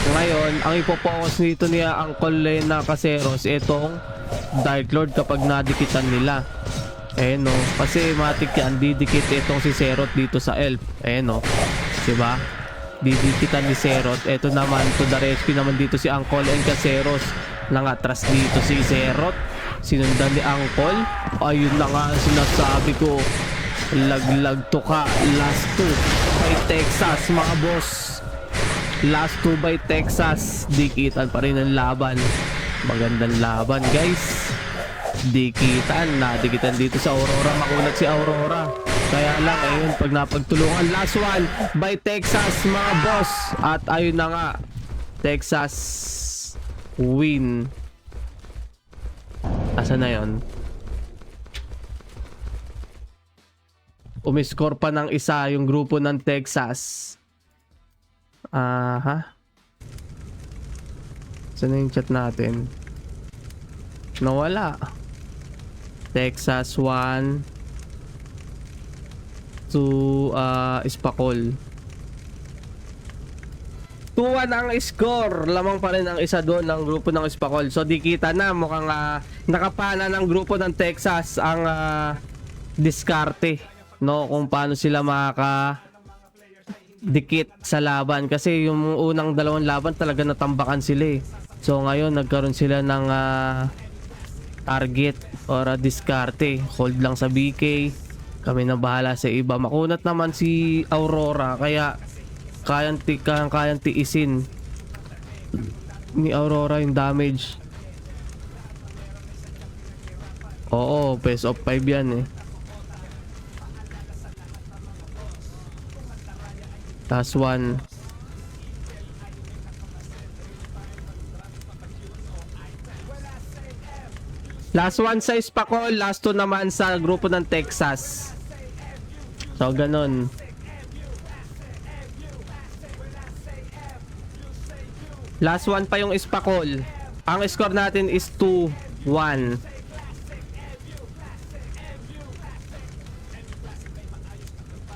Ngayon, ang ipopokus nito niya ang Colena Caseros, itong Dark Lord kapag nadikitan nila. No, kasi matik yan, didikit itong si Zerot dito sa Elf. No, diba? Didikitan ni Zerot. Ito naman, to the rescue naman dito si Angkol and Caseros. Nangatras dito si Zerot. Sinundan ni Angkol. Ayun na nga sinasabi ko. Laglag to ka. Last 2 by Texas mga boss. Last 2 by Texas. Dikitan pa rin ang laban. Magandang laban guys. Dikitan dito sa Aurora. Makunat si Aurora, kaya lang ayun, pag napagtulungan, last one by Texas mga boss. At ayun na nga, Texas win. Asa na yun? Umiscore pa ng isa yung grupo ng Texas. Saan na yung chat natin? Nawala. Texas 1 to Ispakol. 2-1 ang score. Lamang pa rin ang isa doon ng grupo ng Ispakol. So di kita na, mukhang nakapana ng grupo ng Texas ang diskarte, no, kung paano sila dikit sa laban. Kasi yung unang dalawang laban talaga natambakan sila. So ngayon nagkaroon sila ng target or diskarte. Hold lang sa BK, kami na bahala sa iba. Makunat naman si Aurora, kaya kayang tiisin ni Aurora yung damage. Oo, best of 5 yan Last one. Last one sa Ispakol, last 2 naman sa grupo ng Texas. So ganun. Last one pa yung Ispakol. Ang score natin is 2-1.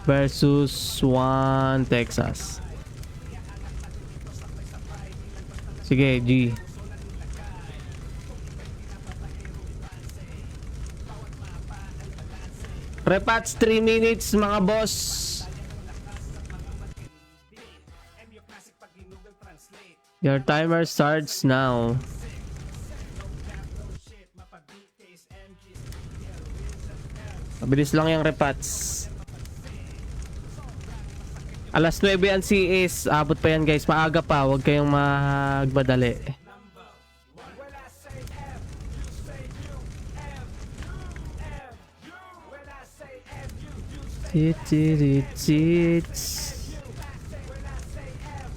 Versus 1 Texas. Sige, G. Repats 3 minutes mga boss. Your timer starts now. Mabilis lang yung repats. Alas 9 ang CS. Abot pa yan guys. Maaga pa. Huwag kayong magmadali.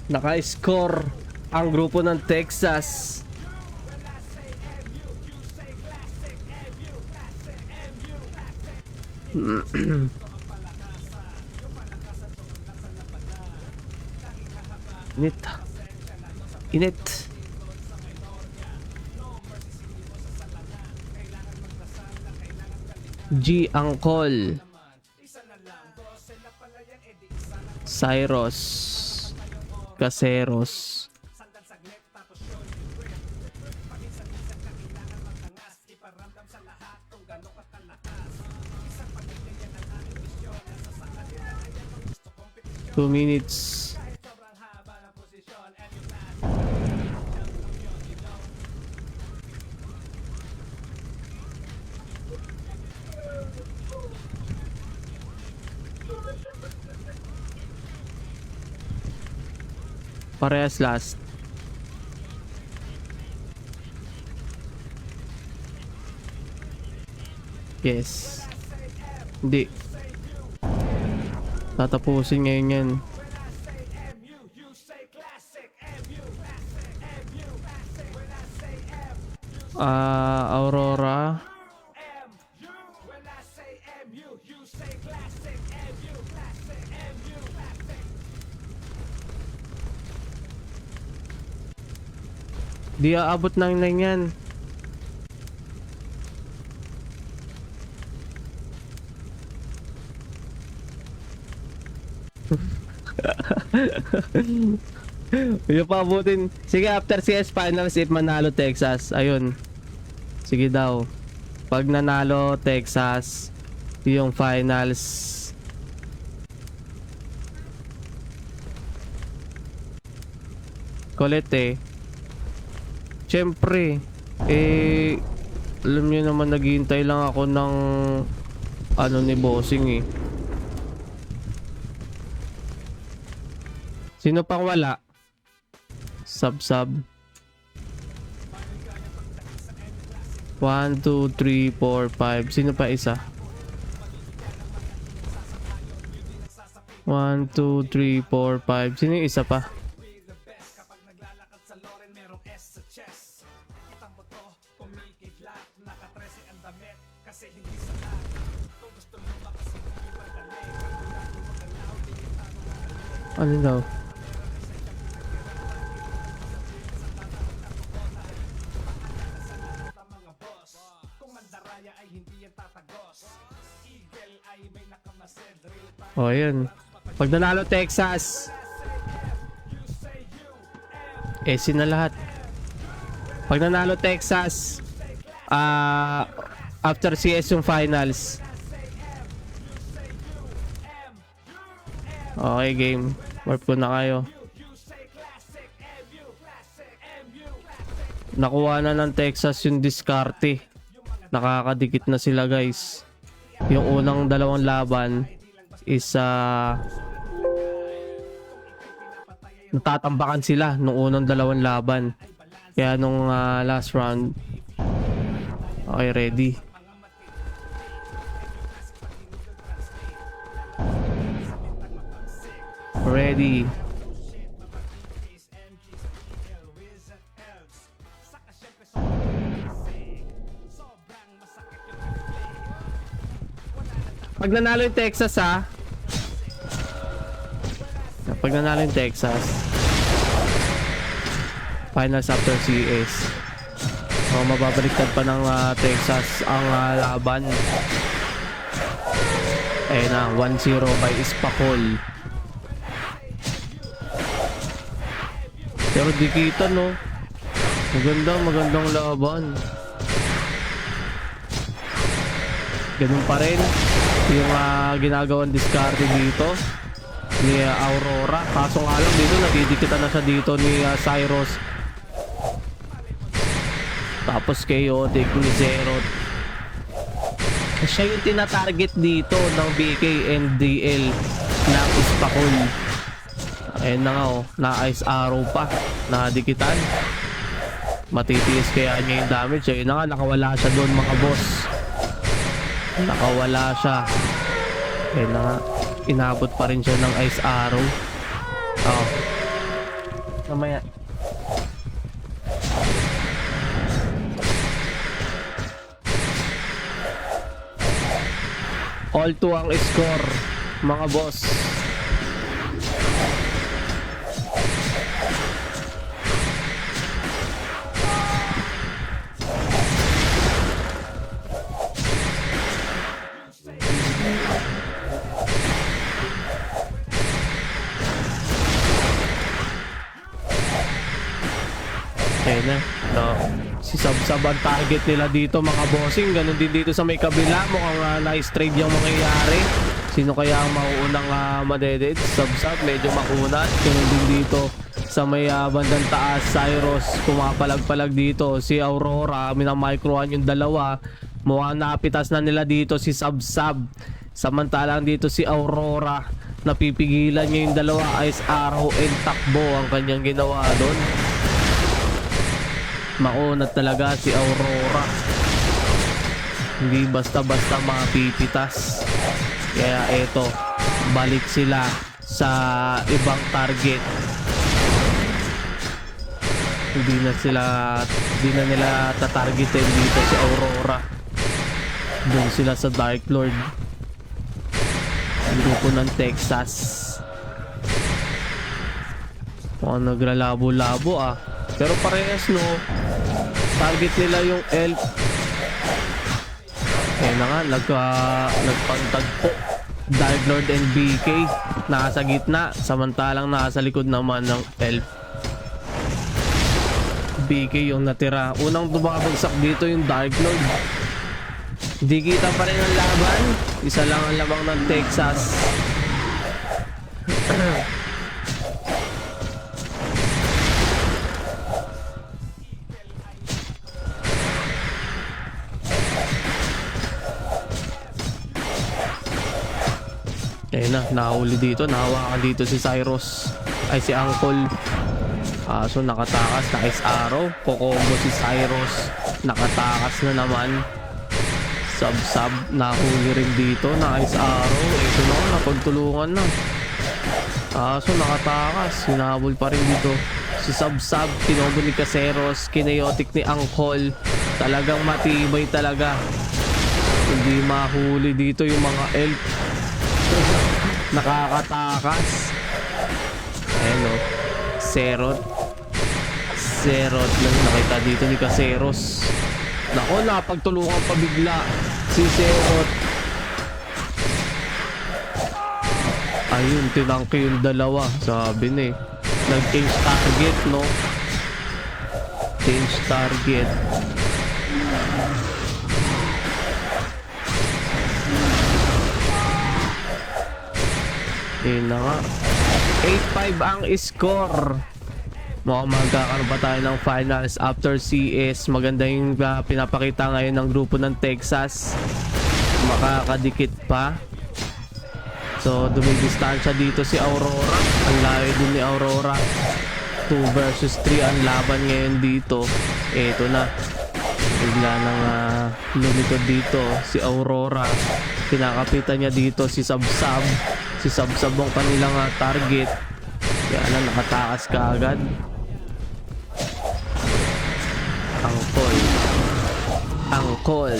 Naka-score ang grupo ng Texas. Init. G. Angkol. Cyrus Caseros. Two minutes. Parehas last. Yes. Hindi. Tatapusin ngayon yan. Aurora. Di aabot ng 9 yan. Yung paabutin. Sige, after CS Finals if manalo Texas. Ayun. Sige daw. Pag nanalo Texas, yung finals. Kulit eh. Siyempre, alam niyo naman naghihintay lang ako ng ano ni bossing eh. Sino pang wala? Sub. 1, 2, 3, 4, 5. Sino pa isa? 1, 2, 3, 4, 5. Sino yung isa pa? Ano daw? Oh, yun. Pag nanalo Texas, na lahat. Pag nanalo Texas, after CS yung finals. Okay, game. Warp ko na kayo. Nakuha na ng Texas yung diskarte. Nakakadikit na sila, guys. Yung unang dalawang laban is natatambakan sila nung unang dalawang laban. Kaya nung last round, okay, ready. Ready. Pag nanalo yung Texas pag nanalo yung Texas, finals after CS. So mababaliktad pa ng Texas ang laban. Ayun na, 1-0 by Espacol. Pero di kita, no? Magandang laban. Ganun pa rin yung ginagawang discard dito ni Aurora. Kaso nga lang dito, nadidikitan na siya dito ni Cyrus. Tapos chaotic ni Zero. Siya yung tina-target dito ng BK and DL ng Espacol. Ayun na nga, oh, na-ice arrow pa, nadikitan. Matitiis kaya niya yung damage. Ayun na nga, nakawala siya doon, mga boss. Nakawala siya. Ayun na nga, inabot pa rin siya ng ice arrow. Oh, mamaya. All 2 ang score, mga boss. Ayun na. No. Si Sabsab ang target nila dito mga bossing. Ganun din dito sa may kabila. Mukhang nice trade yung mangyayari. Sino kaya ang mauunang madeded? Sabsab medyo makunat. Ganun din dito sa may bandang taas. Cyrus pumapalag-palag dito. Si Aurora minamicroan yung dalawa. Mukhang napitas na nila dito si Sabsab. Samantalang dito si Aurora napipigilan niya yung dalawa. Ice Arrow and takbo ang kanyang ginawa doon. Maunat talaga si Aurora. Hindi basta-basta mapipitas. Kaya eto, balik sila sa ibang target. Hindi na nila tatargetin dito si Aurora. Doon sila sa Dark Lord. Grupo ng Texas. Mukhang naglalabo-labo Pero parehas no. Target nila yung elf. Kaya na nga, nagpantagpo. Dark Lord and BK nasa gitna, samantalang nasa likod naman ng elf. BK yung natira. Unang dumabagsak dito yung Dark Lord. Di kita pa rin ang laban. Isa lang ang lamang ng Texas. Ayun na, nahuli dito. Nahawakan dito si Cyrus. Ay, si Uncle. So nakatakas na Ice Arrow. Kokombo si Cyrus. Nakatakas na naman. Sub nahuli rin dito na Ice Arrow. Ito na, napagtulungan na. So nakatakas. Hinabol pa rin dito. Si Sub kinombo ni Caseros. Kineotic ni Uncle. Talagang matibay talaga. Hindi mahuli dito yung mga elf. Nakakatakas. Ayan o. Serot lang nakita dito ni Caseros. Nako, napagtulungan pa bigla si Serot. Ayun, tinangke yung dalawa. Sabi na nag-change target, no? Change target. Yun na nga. 8-5 ang score. Mukhang magkakaroon pa tayo ng finals after CS. Maganda yung pinapakita ngayon ng grupo ng Texas. Makakadikit pa. So dumidistansya dito si Aurora. Ang layo din ni Aurora. 2 versus 3 ang laban ngayon dito. Eto na. Bigla nang lumikod dito si Aurora. Kinakapitan niya dito si Sabsab. Si Sabsab ang kanilang target. Kaya na nakatakas ka agad. Angkol.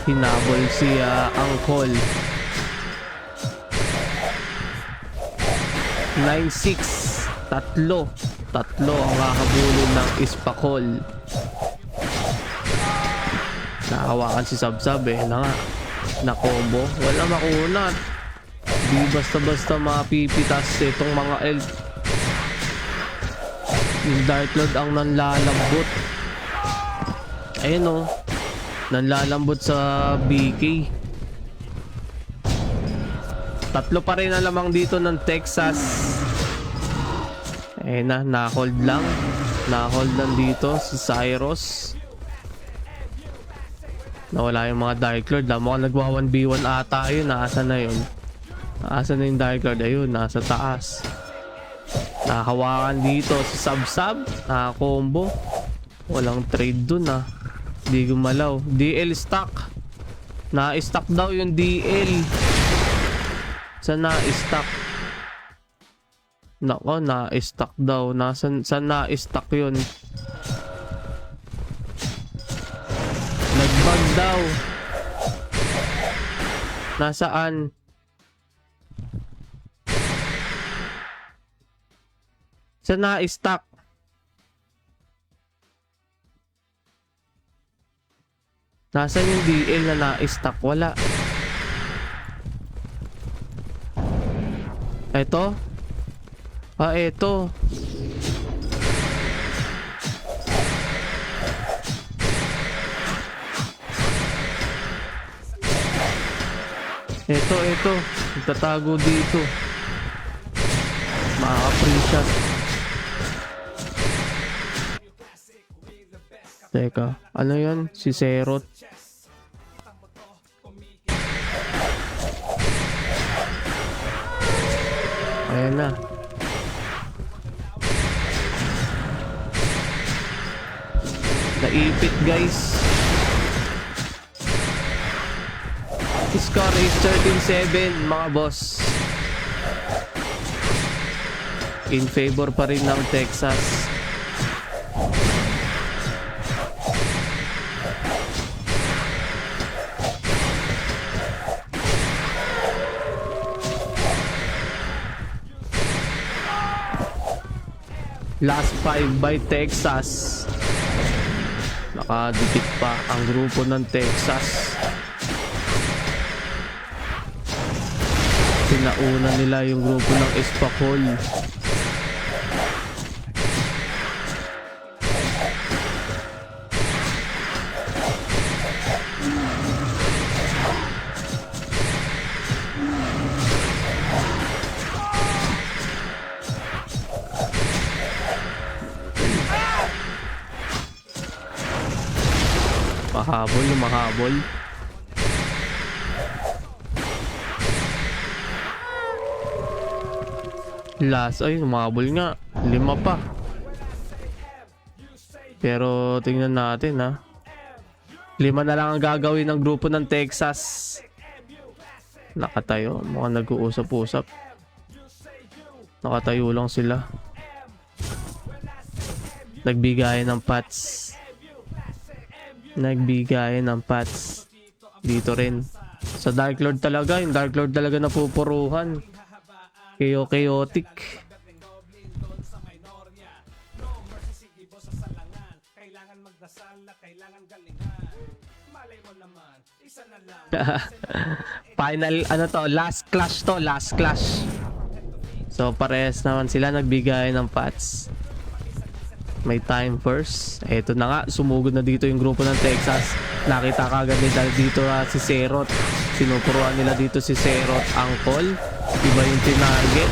Hinabol si Angkol. 9-6. Tatlo ang hahabulin ng Ispakol. Nakahawakan si Sabsab na nga. Na-combo. Wala makunat. Di basta-basta mapipitas itong mga elf. Yung Dark Lord ang nanlalambot. Ayun o. Nanlalambot sa BK. Tatlo pa rin ang lamang dito ng Texas. Ayun na, na-hold lang. Na-hold lang dito si Cyrus. Nawala yung mga Dark Lord. Mukhang nagwa 1v1 ata yun. Nasa na yun? Nasa na yung Dark Lord? Ayun, nasa taas. Nakahawakan dito si Sabsab. Naka-combo. Walang trade dun Di gumalaw. DL stock. Na-stock daw yung DL. Saan na-stock? Nako, na-stock daw. Saan na-stock yun? Nagbag daw. Nasaan? Saan na-stock? Nasaan yung DL na na-stock? Wala. Ito? Ito. Ito. Tatago dito. Makaka-free shot. Teka, ano yun? Si Serot. Ayan na. Naipit guys. Score is 13-7 mga boss. In favor pa rin ng Texas. Last 5 by Texas. Nakadikit pa ang grupo ng Texas. Sinauna nila yung grupo ng Espakol. Mahabol. Last, ay, mahabol nga. 5 pa. Pero tingnan natin ha. 5 na lang ang gagawin ng grupo ng Texas. Nakatayo, mukhang nag-uusap-usap. Nakatayo lang sila. Nagbigayan ng pats. Dito rin. Sa Dark Lord talaga, yung Dark Lord talaga napupuruhan. Chaotic. Final, ano to? Last clash. So, parehas naman sila nagbigay ng pats. May time first. Eto na nga, sumugod na dito yung grupo ng Texas. Nakita kagad nila dito si Serot. Sinupuruan nila dito si Serot. Angkol. Iba yung tinarget.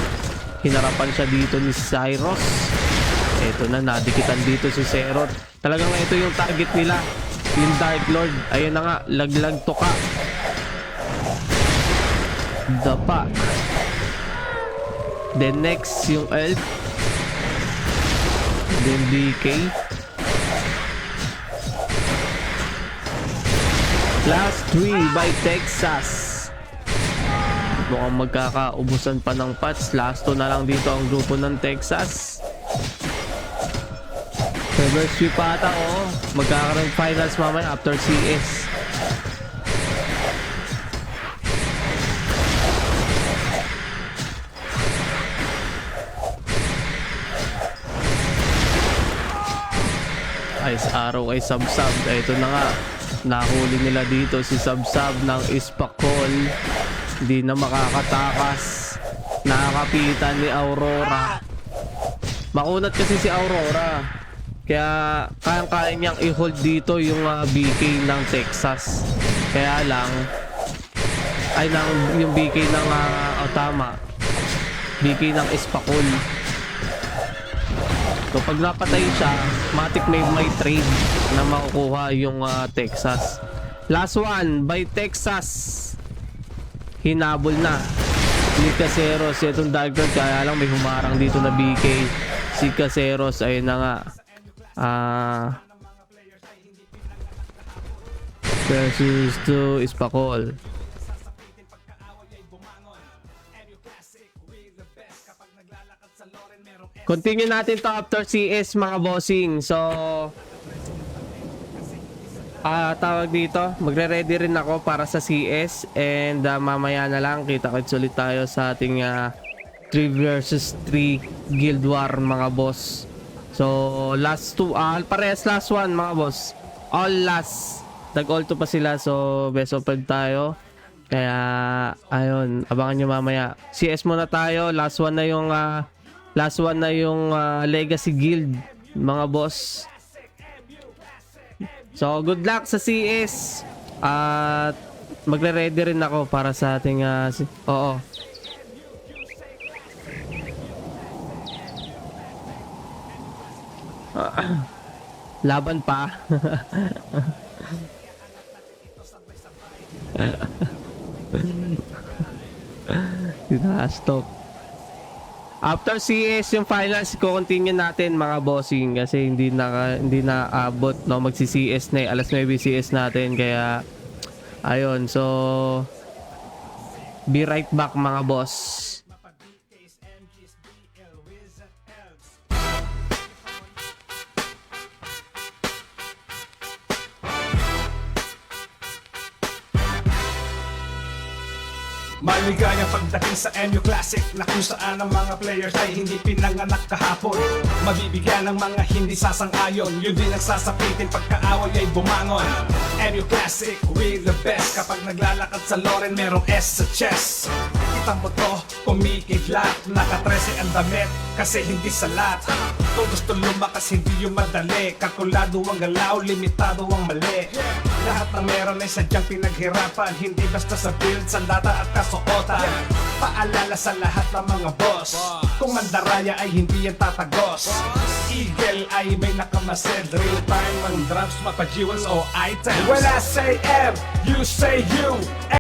Hinarapan siya dito ni Cyrus. Eto na, nadikitan dito si Serot. Talagang ito yung target nila. Yung Dark Lord. Ayun na nga, laglag tuka. Dapa. Then next, yung Elf. Then DK. Last 3 by Texas. Mukhang magkakaubusan pa ng pats. Last 2 na lang dito ang grupo ng Texas. Reverse sweep ata, oh. Magkakaroon finals mamaya after CS. Ice Arrow ay Sub-Sub. Ito na nga. Nahuli nila dito si Sub-Sub ng Espakol. Hindi na makakatakas. Nakakapitan ni Aurora. Makunat kasi si Aurora. Kaya kayang-kaya niyang i-hold dito yung BK ng Texas. Kaya lang yung BK ng tama. BK ng Espakol. So pag napatay siya, matik may trade na makukuha yung Texas. Last one by Texas. Hinabol na ni Caseros itong Dark Lord, kaya lang may humarang dito na BK. Si Caseros ayun na nga. Versus to Espakol. Continue natin to after CS mga bossing. So tawag dito, magre-ready rin ako para sa CS. And mamaya na lang kita-kits ulit tayo sa ating 3 versus 3 Guild War mga boss. So last 2, parehas last 1 mga boss. All last. Nag-all 2 pa sila, so best of 5 tayo. Kaya ayun, abangan nyo mamaya. CS muna tayo. Last one na yung Legacy Guild mga boss. So good luck sa CS. At magre-ready rin ako para sa ating oo. Laban pa. Stop. After CS yung finals, ko-continue natin mga bossing kasi hindi na abot no, magsi-CS na alas 9 CS natin kaya ayun, so be right back mga boss. Maligayang pagdating sa MU Classic na kung saan ang mga players ay hindi pinanganak kahapon. Mabibigyan ng mga hindi sasang-ayon, yun din ang sasapitin pagkaaway ay bumangon. MU Classic, we the best. Kapag naglalakad sa Loren, merong S sa chest. Kita mo to, kumikidlat, naka-13 ang damit kasi hindi salat. Kung gusto lumakas, hindi yung madali. Kalkulado ang galaw, limitado ang mali. Lahat ng meron ay sadyang pinaghirapan, hindi basta sa build, sandata at kasuotan. Paalala sa lahat ng mga boss, kung mandaraya ay hindi yan tatagos. Eagle ay may nakamasid, real time ang drops, mapa-jewels o item. When I say M, you say U.